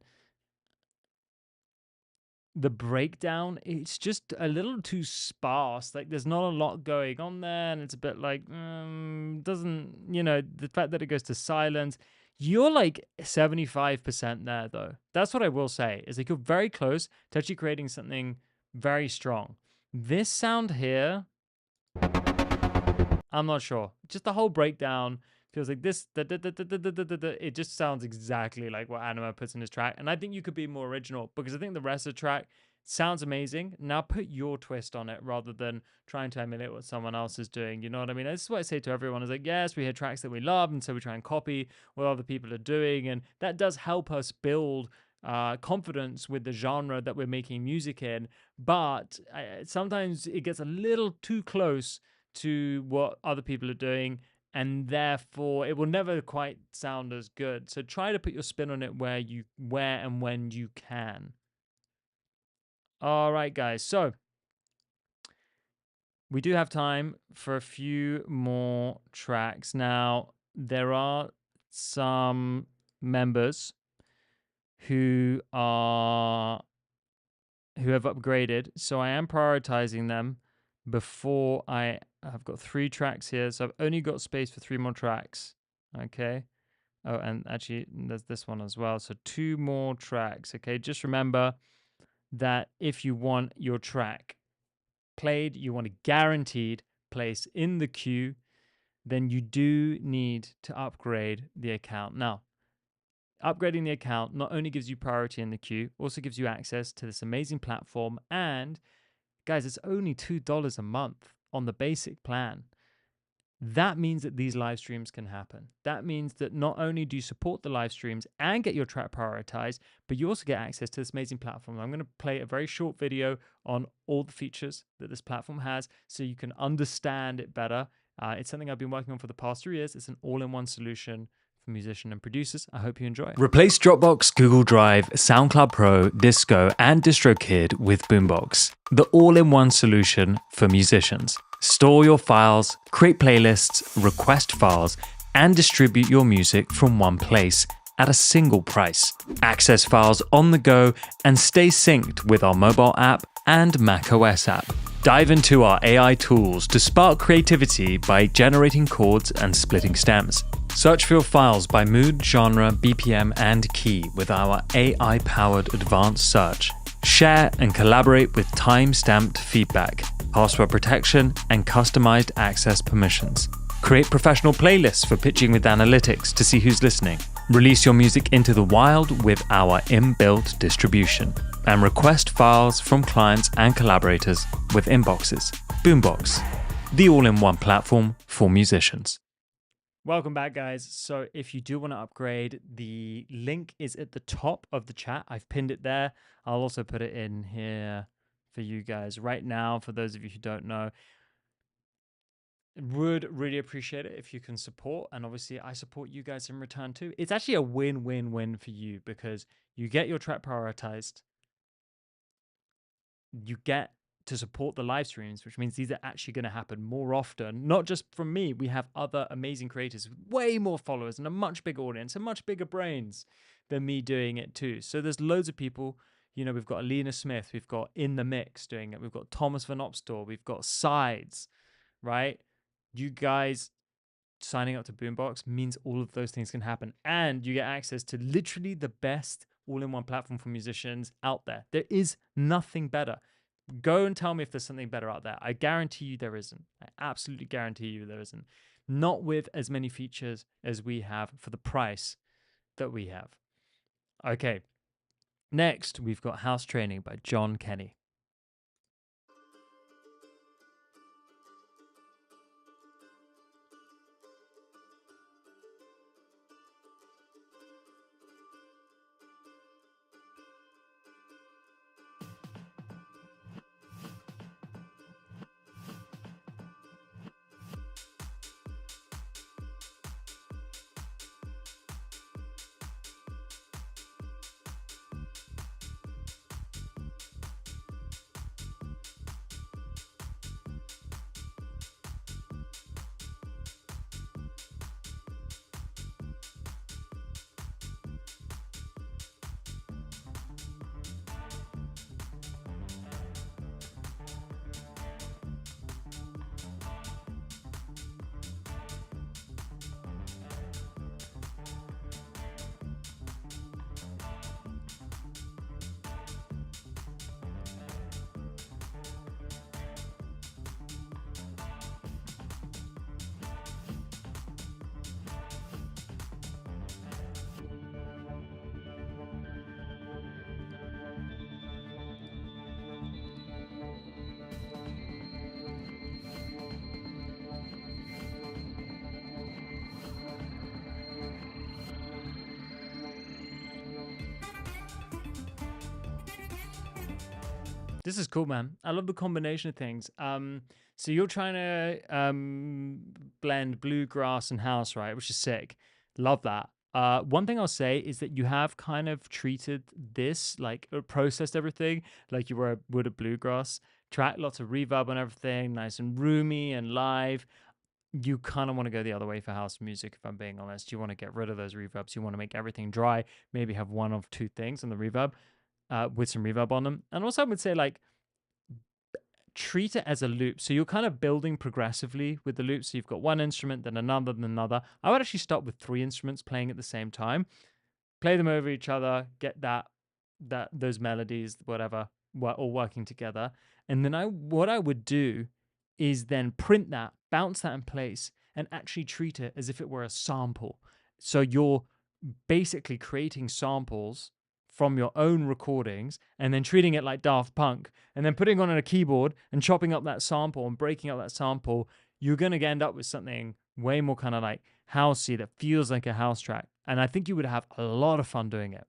the breakdown, it's just a little too sparse. Like there's not a lot going on there, and it's a bit like doesn't, the fact that it goes to silence. You're like 75% there though. That's what I will say, is like you're very close to actually creating something very strong. This sound here, I'm not sure. Just the whole breakdown feels like this. It just sounds exactly like what Anima puts in his track. And I think you could be more original, because I think the rest of the track sounds amazing. Now put your twist on it rather than trying to emulate what someone else is doing. You know what I mean? This is what I say to everyone, is like, yes, we hear tracks that we love, and so we try and copy what other people are doing. And that does help us build confidence with the genre that we're making music in. But sometimes it gets a little too close to what other people are doing, and therefore it will never quite sound as good. So try to put your spin on it where and when you can. All right, guys. So we do have time for a few more tracks. Now, there are some members who have upgraded, so I am prioritizing them before I've got 3 tracks here, so I've only got space for 3 more tracks. Okay. Oh, and actually there's this one as well. So 2 more tracks. Okay. Just remember that if you want your track played, you want a guaranteed place in the queue, then you do need to upgrade the account. Now, upgrading the account not only gives you priority in the queue, also gives you access to this amazing platform. And guys, it's only $2 a month on the basic plan. That means that these live streams can happen. That means that not only do you support the live streams and get your track prioritized, but you also get access to this amazing platform. I'm going to play a very short video on all the features that this platform has so you can understand it better. It's something I've been working on for the past 3 years. It's an all-in-one solution for musicians and producers. I hope you enjoy it. Replace Dropbox, Google Drive, SoundCloud Pro, Disco, and DistroKid with Boombox, the all-in-one solution for musicians. Store your files, create playlists, request files, and distribute your music from one place at a single price. Access files on the go and stay synced with our mobile app, and macOS app. Dive into our AI tools to spark creativity by generating chords and splitting stems. Search for your files by mood, genre, BPM, and key with our AI-powered advanced search. Share and collaborate with time-stamped feedback, password protection, and customized access permissions. Create professional playlists for pitching with analytics to see who's listening. Release your music into the wild with our inbuilt distribution. And request files from clients and collaborators with Inboxes. Boombox, the all-in-one platform for musicians. Welcome back, guys. So if you do want to upgrade, the link is at the top of the chat. I've pinned it there. I'll also put it in here for you guys right now, for those of you who don't know. Would really appreciate it if you can support, and obviously I support you guys in return too. It's actually a win-win-win for you because you get your track prioritized, you get to support the live streams, which means these are actually going to happen more often, not just from me. We have other amazing creators with way more followers and a much bigger audience and much bigger brains than me doing it too. So there's loads of people. You know, we've got Alina Smith, we've got In The Mix doing it, we've got Thomas Van Opstor, we've got Sides, right? You guys signing up to Boombox means all of those things can happen. And you get access to literally the best all-in-one platform for musicians out there. There is nothing better. Go and tell me if there's something better out there. I guarantee you there isn't. I absolutely guarantee you there isn't. Not with as many features as we have for the price that we have. Okay. Next, we've got House Training by John Kenny. This is cool, man. I love the combination of things. So you're trying to blend bluegrass and house, right? Which is sick. Love that. One thing I'll say is that you have kind of treated this, like processed everything like you would a bluegrass track. Lots of reverb on everything, nice and roomy and live. You kind of want to go the other way for house music, if I'm being honest. You want to get rid of those reverbs. You want to make everything dry. Maybe have one of two things on the reverb. With some reverb on them. And also I would say, like, treat it as a loop. So you're kind of building progressively with the loop. So you've got one instrument, then another, then another. I would actually start with 3 instruments playing at the same time. Play them over each other, get those melodies, whatever, all working together. And then what I would do is then print that, bounce that in place, and actually treat it as if it were a sample. So you're basically creating samples from your own recordings and then treating it like Daft Punk and then putting on a keyboard and chopping up that sample and breaking up that sample. You're going to end up with something way more kind of like housey that feels like a house track. And I think you would have a lot of fun doing it.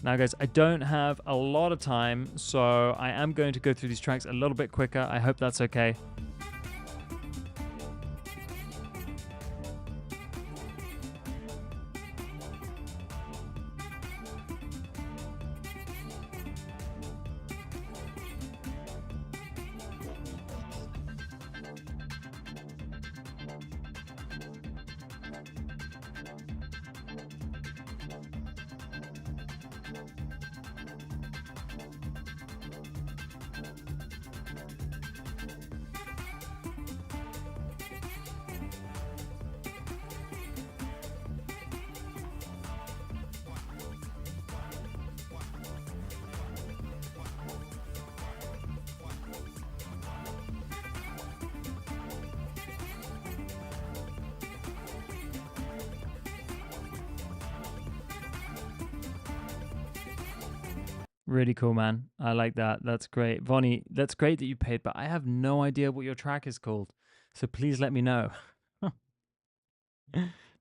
Now, guys, I don't have a lot of time, so I am going to go through these tracks a little bit quicker. I hope that's okay. Really cool, man. I like that. That's great. Vonnie, that's great that you paid, but I have no idea what your track is called. So please let me know.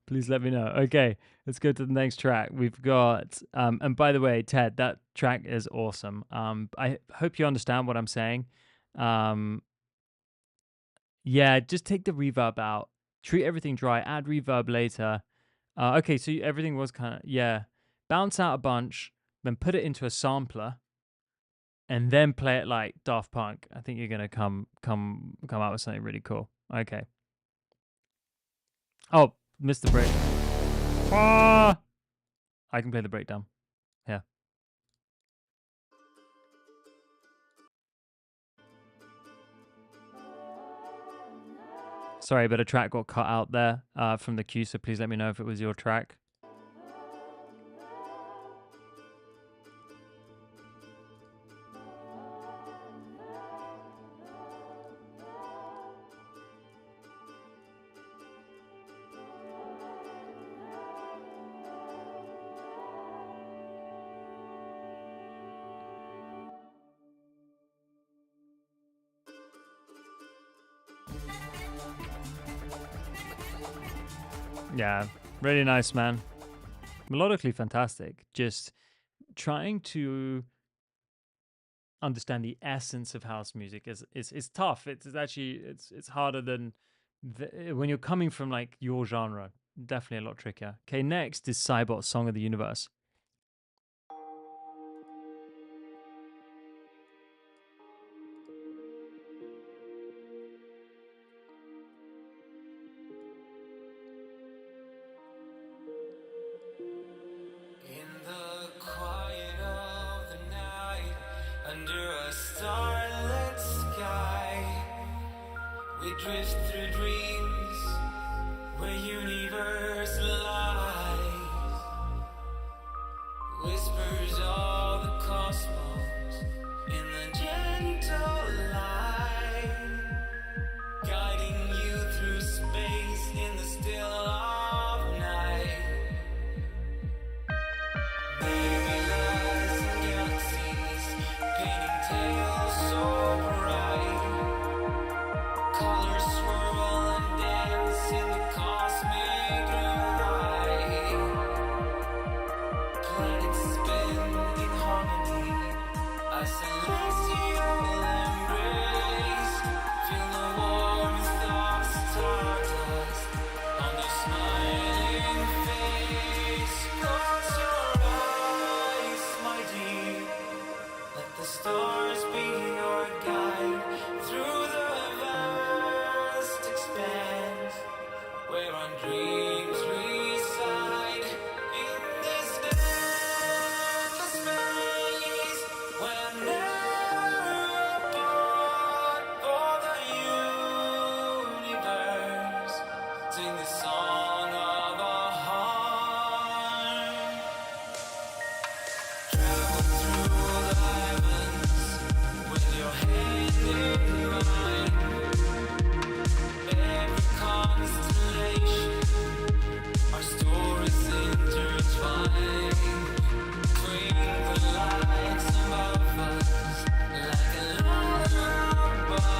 Please let me know. Okay, let's go to the next track. We've got, and by the way, Ted, that track is awesome. I hope you understand what I'm saying. Yeah, just take the reverb out. Treat everything dry. Add reverb later. Okay, so everything was kind of, yeah. Bounce out a bunch, then put it into a sampler, and then play it like Daft Punk. I think you're gonna come out with something really cool. Okay. Oh, missed the break. Ah! I can play the breakdown. Yeah. Sorry, but a track got cut out there from the queue, so please let me know if it was your track. Yeah, really nice, man. Melodically fantastic. Just trying to understand the essence of house music is tough. It's actually it's harder than when you're coming from like your genre. Definitely a lot trickier. Okay, next is Cybot's Song of the Universe. In the quiet of the night, under a starlit sky, we drift through dreams where universe lies. Whispers of the cosmos in the gentle light, guiding you through space in the still of night. Nebulous galaxies painting tales so bright. Colors swirl and dance in the cosmic light. Planets spin in harmony, a celestial embrace. Feel the warmth of stardust on the smiling face. Close your eyes, my dear. Let the stars be your guide through the vast expanse where our dreams reside. In this endless space, we're never apart. For the universe, sing the song of our heart. Travel through the heavens with your hand in mine. Every constellation, our stories intertwine. Twinkle lights above us like a lullaby.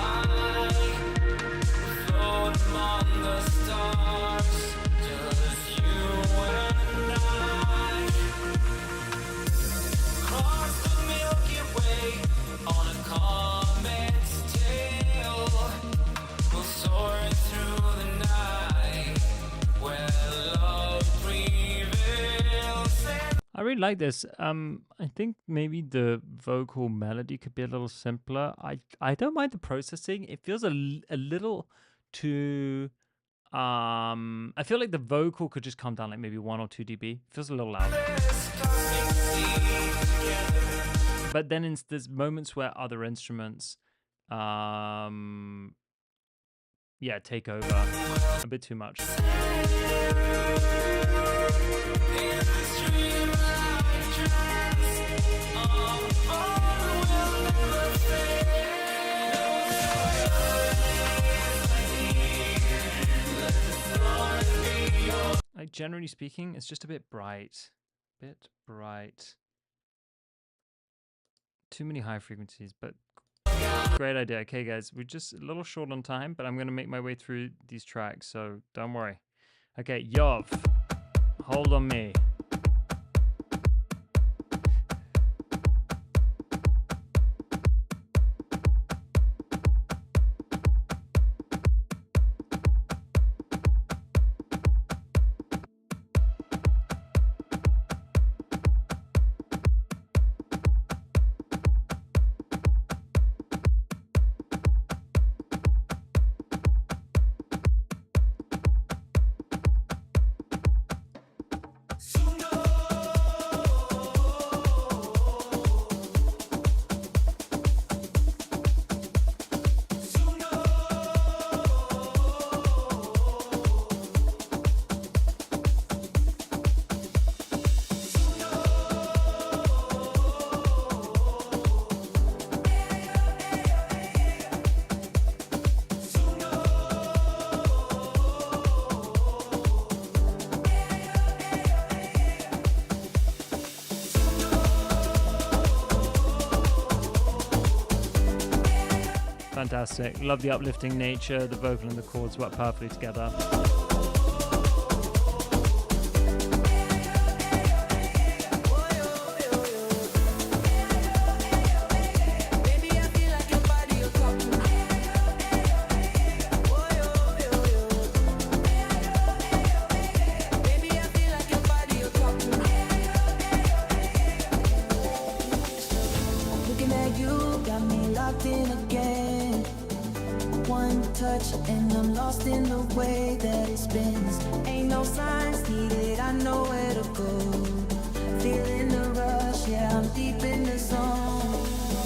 Float among the stars, just you and I. Cross the Milky Way on a comet's tail. We'll soar through the night where love prevails. I really like this. I think maybe the vocal melody could be a little simpler. I don't mind the processing. It feels a little too. I feel like the vocal could just come down like maybe 1 or 2 dB. Feels a little loud. But then there's moments where other instruments, take over a bit too much. Like generally speaking, it's just a bit bright. too many high frequencies, but great idea. Okay, guys, we're just a little short on time, but I'm going to make my way through these tracks, so don't worry. Okay, Yov, hold on me. Fantastic. Love the uplifting nature. The vocal and the chords work perfectly together. Looking at you, got me locked in again. One touch and I'm lost in the way that it spins. Ain't no signs needed, I know where to go. Feeling the rush, yeah, I'm deep in the zone.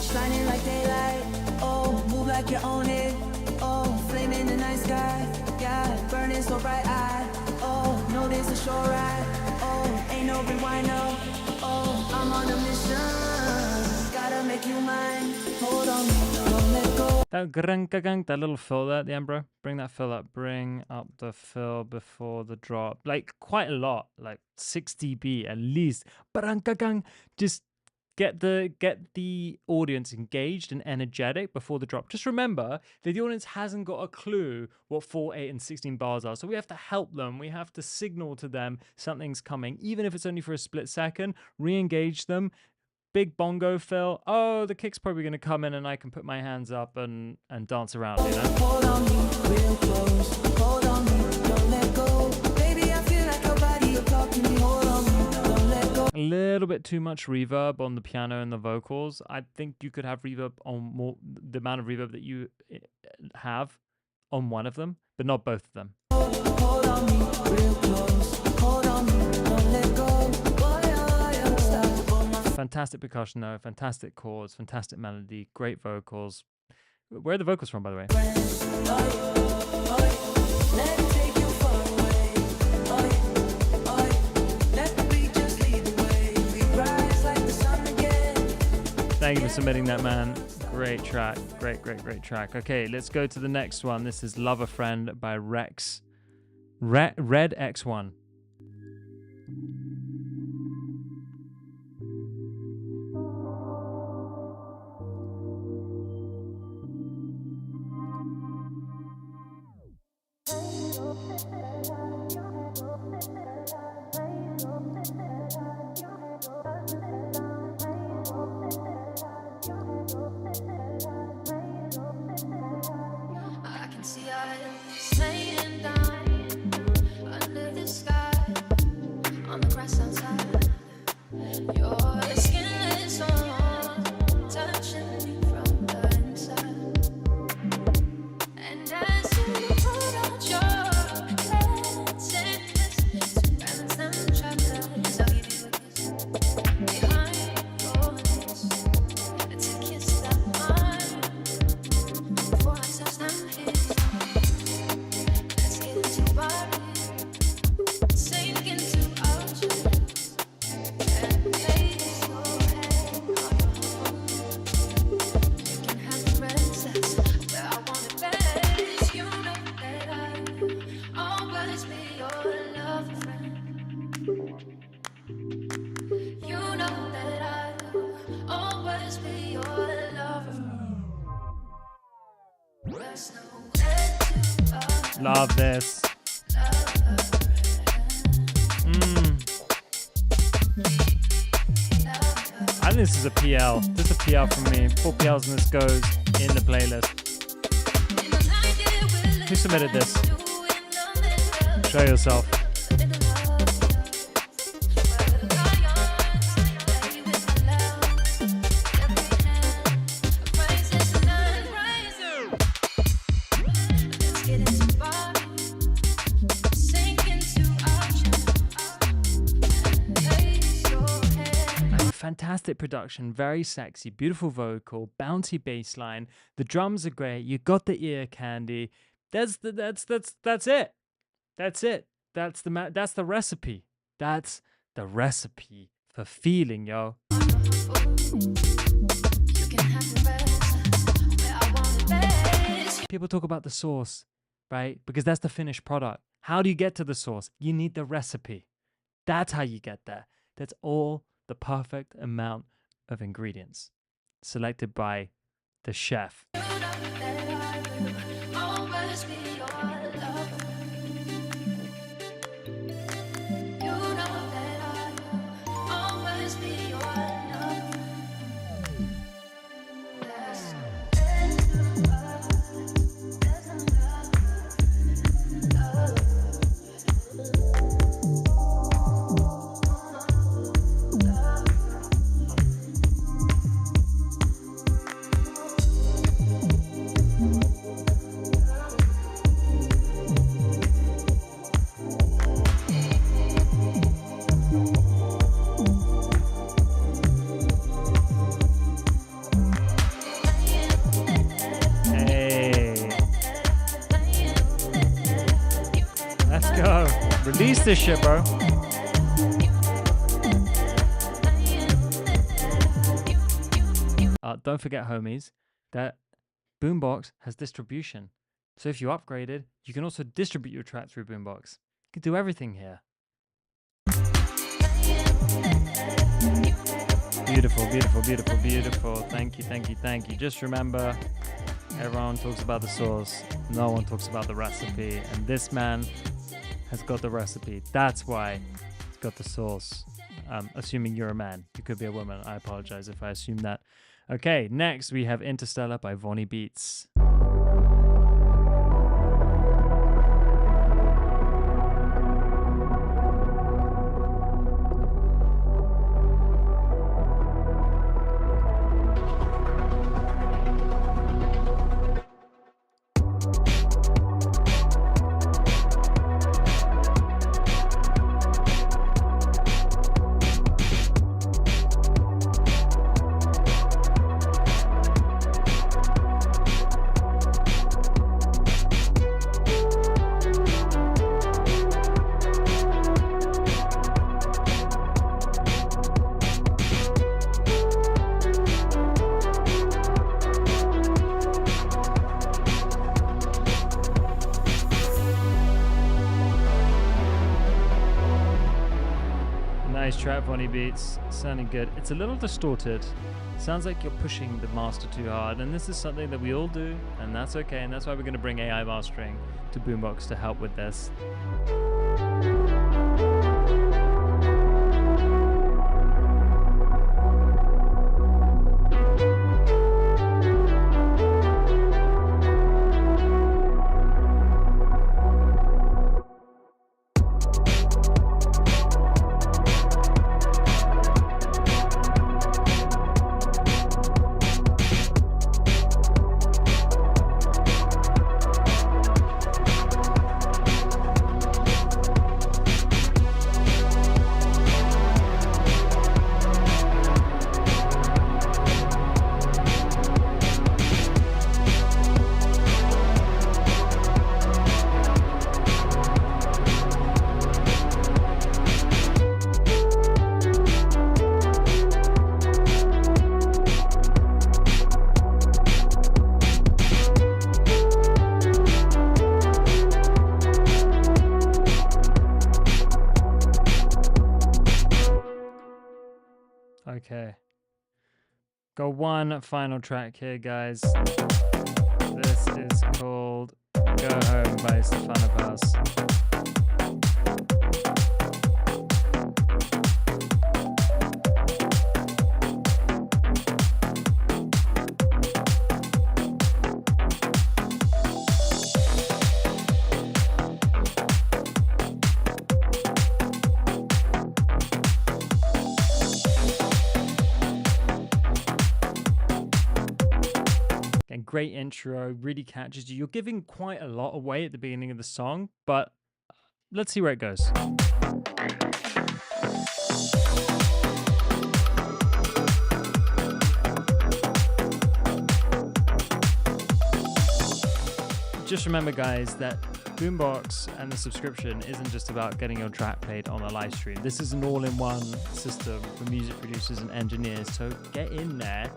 Shining like daylight, oh, move like you own it. Oh, flame in the night sky, yeah, burning so bright eyed. Oh, know this a short ride, oh, ain't no rewind, no. Oh, I'm on a mission, gotta make you mine. Hold on, don't let go. That little fill there at the end, bro. Bring that fill up. Bring up the fill before the drop. Like quite a lot, like 6 dB at least. Just get the audience engaged and energetic before the drop. Just remember that the audience hasn't got a clue what 4, 8, and 16 bars are. So we have to help them. We have to signal to them something's coming, even if it's only for a split second. Re-engage them. Big bongo fill. Oh, the kick's probably going to come in and I can put my hands up and dance around, you know? Hold on me, real close. Hold on me, don't let go. Baby, I feel like your body, you're talking to me. Hold on me, don't let go. A little bit too much reverb on the piano and the vocals. I think you could have reverb on more, the amount of reverb that you have on one of them, but not both of them. Hold on me, real close. Hold on me, don't let go. Fantastic percussion though, fantastic chords, fantastic melody, great vocals. Where are the vocals from, by the way? Let me take you far away. Let the beat just lead the way. We rise like the sun again. Thank you for submitting that, man. Great track. Great track. Okay, let's go to the next one. This is Love a Friend by Rex. Red X1. I can see us laying down under the sky on the grass outside. Your skin is on, touching me from the inside. And as you put out your hands Love this. I think this is a PL. This is a PL from me. 4 PLs and this goes in the playlist. Who submitted this? Show yourself. Fantastic production, very sexy, beautiful vocal, bouncy bass line. The drums are great. You got the ear candy. That's it. That's it. That's the recipe. That's the recipe for feeling, yo. People talk about the sauce, right? Because that's the finished product. How do you get to the sauce? You need the recipe. That's how you get there. That's all the perfect amount of ingredients selected by the chef. Release this shit, bro. Don't forget, homies, that Boombox has distribution. So if you upgraded, you can also distribute your track through Boombox. You can do everything here. Beautiful, beautiful, beautiful, beautiful. Thank you, thank you, thank you. Just remember, everyone talks about the sauce. No one talks about the recipe. And this man has got the recipe. That's why it's got the sauce. Assuming you're a man. You could be a woman. I apologize if I assume that. Okay, next we have Interstellar by Vonnie Beats. Nice track, Vonnie Beats. Sounding good. It's a little distorted. Sounds like you're pushing the master too hard, and this is something that we all do, and that's okay, and that's why we're going to bring AI mastering to Boombox to help with this. Okay. Got one final track here, guys. This is called Go Home by Stefano Pass. And great intro, really catches you. You're giving quite a lot away at the beginning of the song, but let's see where it goes. Just remember, guys, that Boombox and the subscription isn't just about getting your track played on a live stream. This is an all-in-one system for music producers and engineers. So get in there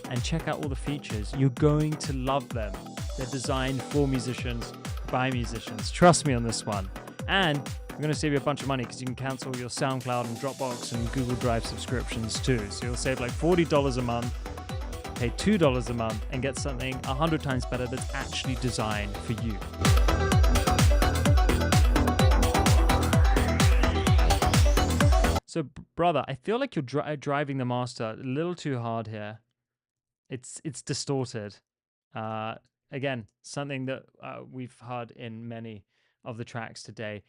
and check out all the features. You're going to love them. They're designed for musicians, by musicians. Trust me on this one. And I'm going to save you a bunch of money because you can cancel your SoundCloud and Dropbox and Google Drive subscriptions too. So you'll save like $40 a month, pay $2 a month, and get something 100 times better that's actually designed for you. So, brother, I feel like you're driving the master a little too hard here. It's distorted. Again, something that we've heard in many of the tracks today.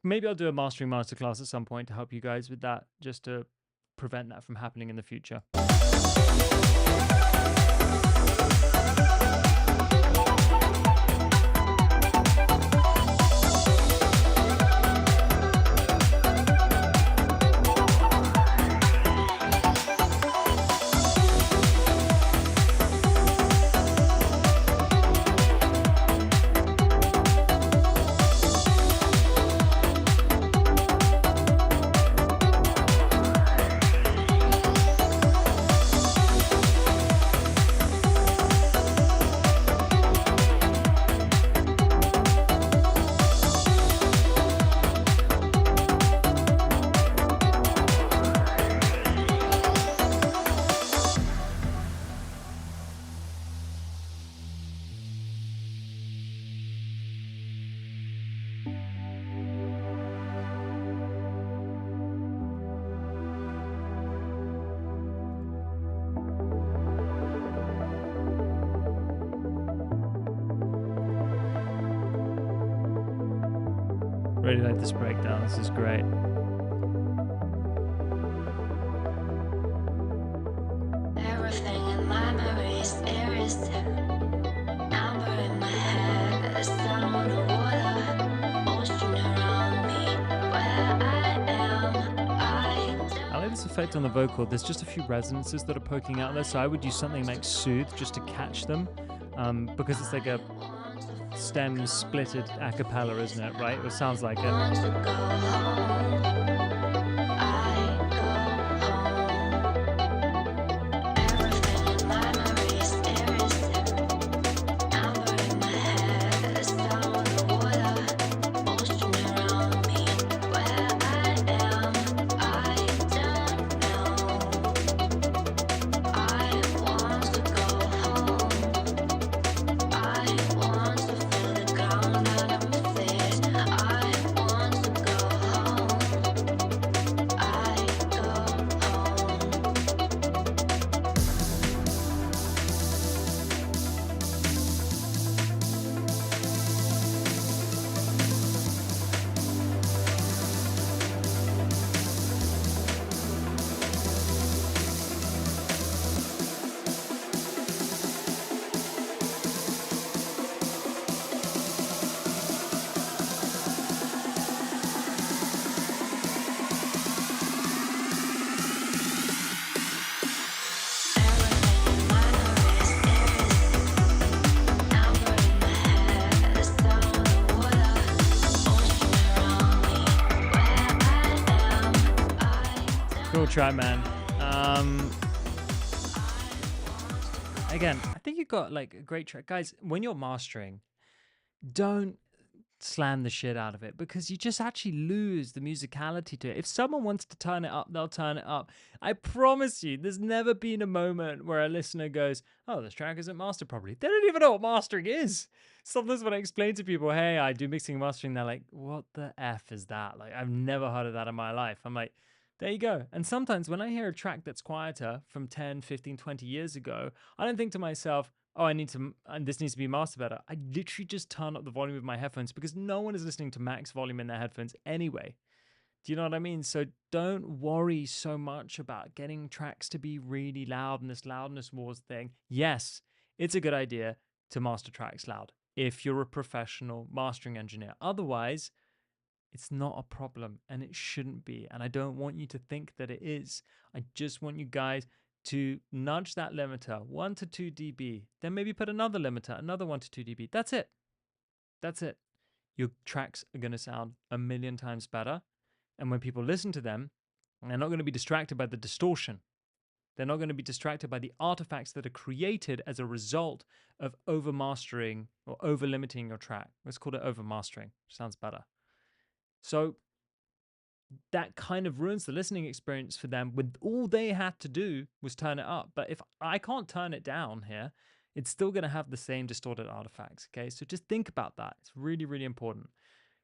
Maybe I'll do a mastering masterclass at some point to help you guys with that, just to prevent that from happening in the future. Really like this breakdown. This is great. Everything in my memories erased. Amber in my head, the sound of water, ocean around me. Where I am, I like this effect on the vocal. There's just a few resonances that are poking out there, so I would use something like Soothe just to catch them, because it's like a stem splitted a cappella, isn't it? Right? It sounds like it. want to go home. I go home. Everything in my memories erased. Amber in my head, the sound of water, ocean around me. Where I am, I don't know. I want to go home. I want to feel the ground under my feet. I want to go home. I go home. Everything in my memories erased. Amber in my head, the sound of water, ocean around me. Where I am, I Cool track, man. Again, I think you've got like a great track. Guys, when you're mastering, don't slam the shit out of it, because you just actually lose the musicality to it. If someone wants to turn it up, they'll turn it up. I promise you, there's never been a moment where a listener goes, oh, this track isn't mastered properly. They don't even know what mastering is. Sometimes when I explain to people, hey, I do mixing and mastering, they're like, what the F is that? Like, I've never heard of that in my life. I'm like, there you go. And sometimes when I hear a track that's quieter from 10, 15, 20 years ago, I don't think to myself, oh, and this needs to be mastered better. I literally just turn up the volume of my headphones, because no one is listening to max volume in their headphones anyway. Do you know what I mean? So don't worry so much about getting tracks to be really loud and this loudness wars thing. Yes, it's a good idea to master tracks loud if you're a professional mastering engineer. Otherwise, it's not a problem, and it shouldn't be. And I don't want you to think that it is. I just want you guys to nudge that limiter 1 to 2 dB, then maybe put another limiter, another 1 to 2 dB. That's it. That's it. Your tracks are going to sound a million times better. And when people listen to them, they're not going to be distracted by the distortion. They're not going to be distracted by the artifacts that are created as a result of over mastering or over limiting your track. Let's call it over mastering. Sounds better. So that kind of ruins the listening experience for them, with all they had to do was turn it up. But if I can't turn it down here, it's still going to have the same distorted artifacts. Okay, so just think about that. It's really, really important.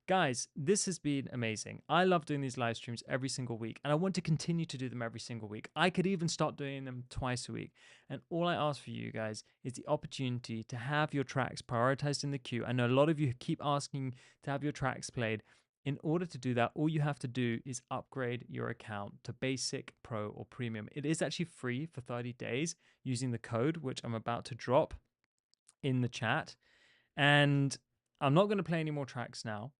Guys, this has been amazing. I love doing these live streams every single week, and I want to continue to do them every single week. I could even start doing them twice a week. And all I ask for you guys is the opportunity to have your tracks prioritized in the queue. I know a lot of you keep asking to have your tracks played. In order to do that, all you have to do is upgrade your account to Basic, Pro, or Premium. It is actually free for 30 days using the code, which I'm about to drop in the chat. And I'm not going to play any more tracks now.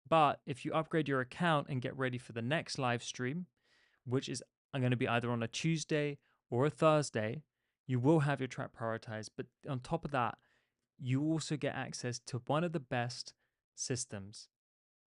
But if you upgrade your account and get ready for the next live stream, which is going to be either on a Tuesday or a Thursday, you will have your track prioritized. But on top of that, you also get access to one of the best systems,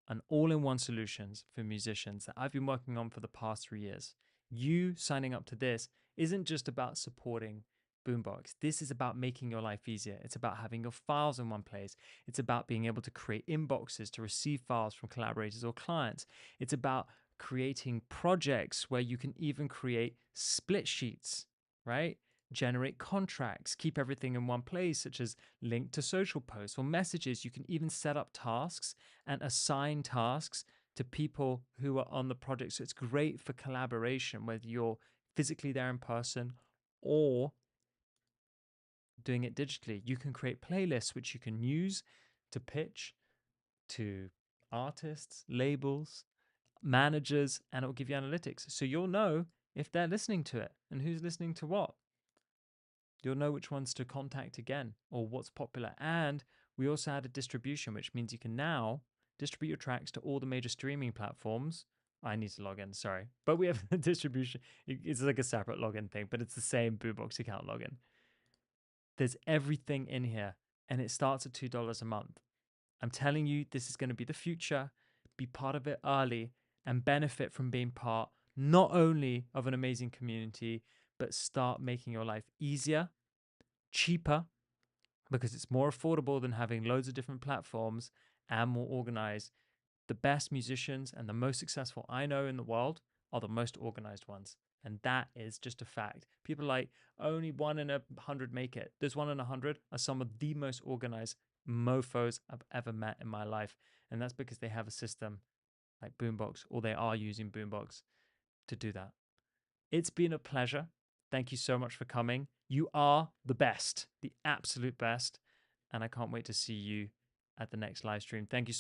an all-in-one solutions for musicians that I've been working on for the past 3 years. You signing up to this isn't just about supporting Boombox. This is about making your life easier. It's about having your files in one place. It's about being able to create inboxes to receive files from collaborators or clients. It's about creating projects where you can even create split sheets, right? Generate contracts, keep everything in one place, such as link to social posts or messages. You can even set up tasks and assign tasks to people who are on the project. So it's great for collaboration, whether you're physically there in person or doing it digitally. You can create playlists which you can use to pitch to artists, labels, managers, and it will give you analytics. So you'll know if they're listening to it and who's listening to what. You'll know which ones to contact again or what's popular. And we also added distribution, which means you can now distribute your tracks to all the major streaming platforms. I need to log in, sorry. But we have the distribution. It's like a separate login thing, but it's the same Boombox account login. There's everything in here, and it starts at $2 a month. I'm telling you, this is going to be the future. Be part of it early and benefit from being part not only of an amazing community, but start making your life easier, cheaper, because it's more affordable than having loads of different platforms, and more organized. The best musicians and the most successful I know in the world are the most organized ones. And that is just a fact. People like only 1 in 100 make it. Those 1 in 100 are some of the most organized mofos I've ever met in my life. And that's because they have a system like Boombox, or they are using Boombox to do that. It's been a pleasure. Thank you so much for coming. You are the best, the absolute best. And I can't wait to see you at the next live stream. Thank you so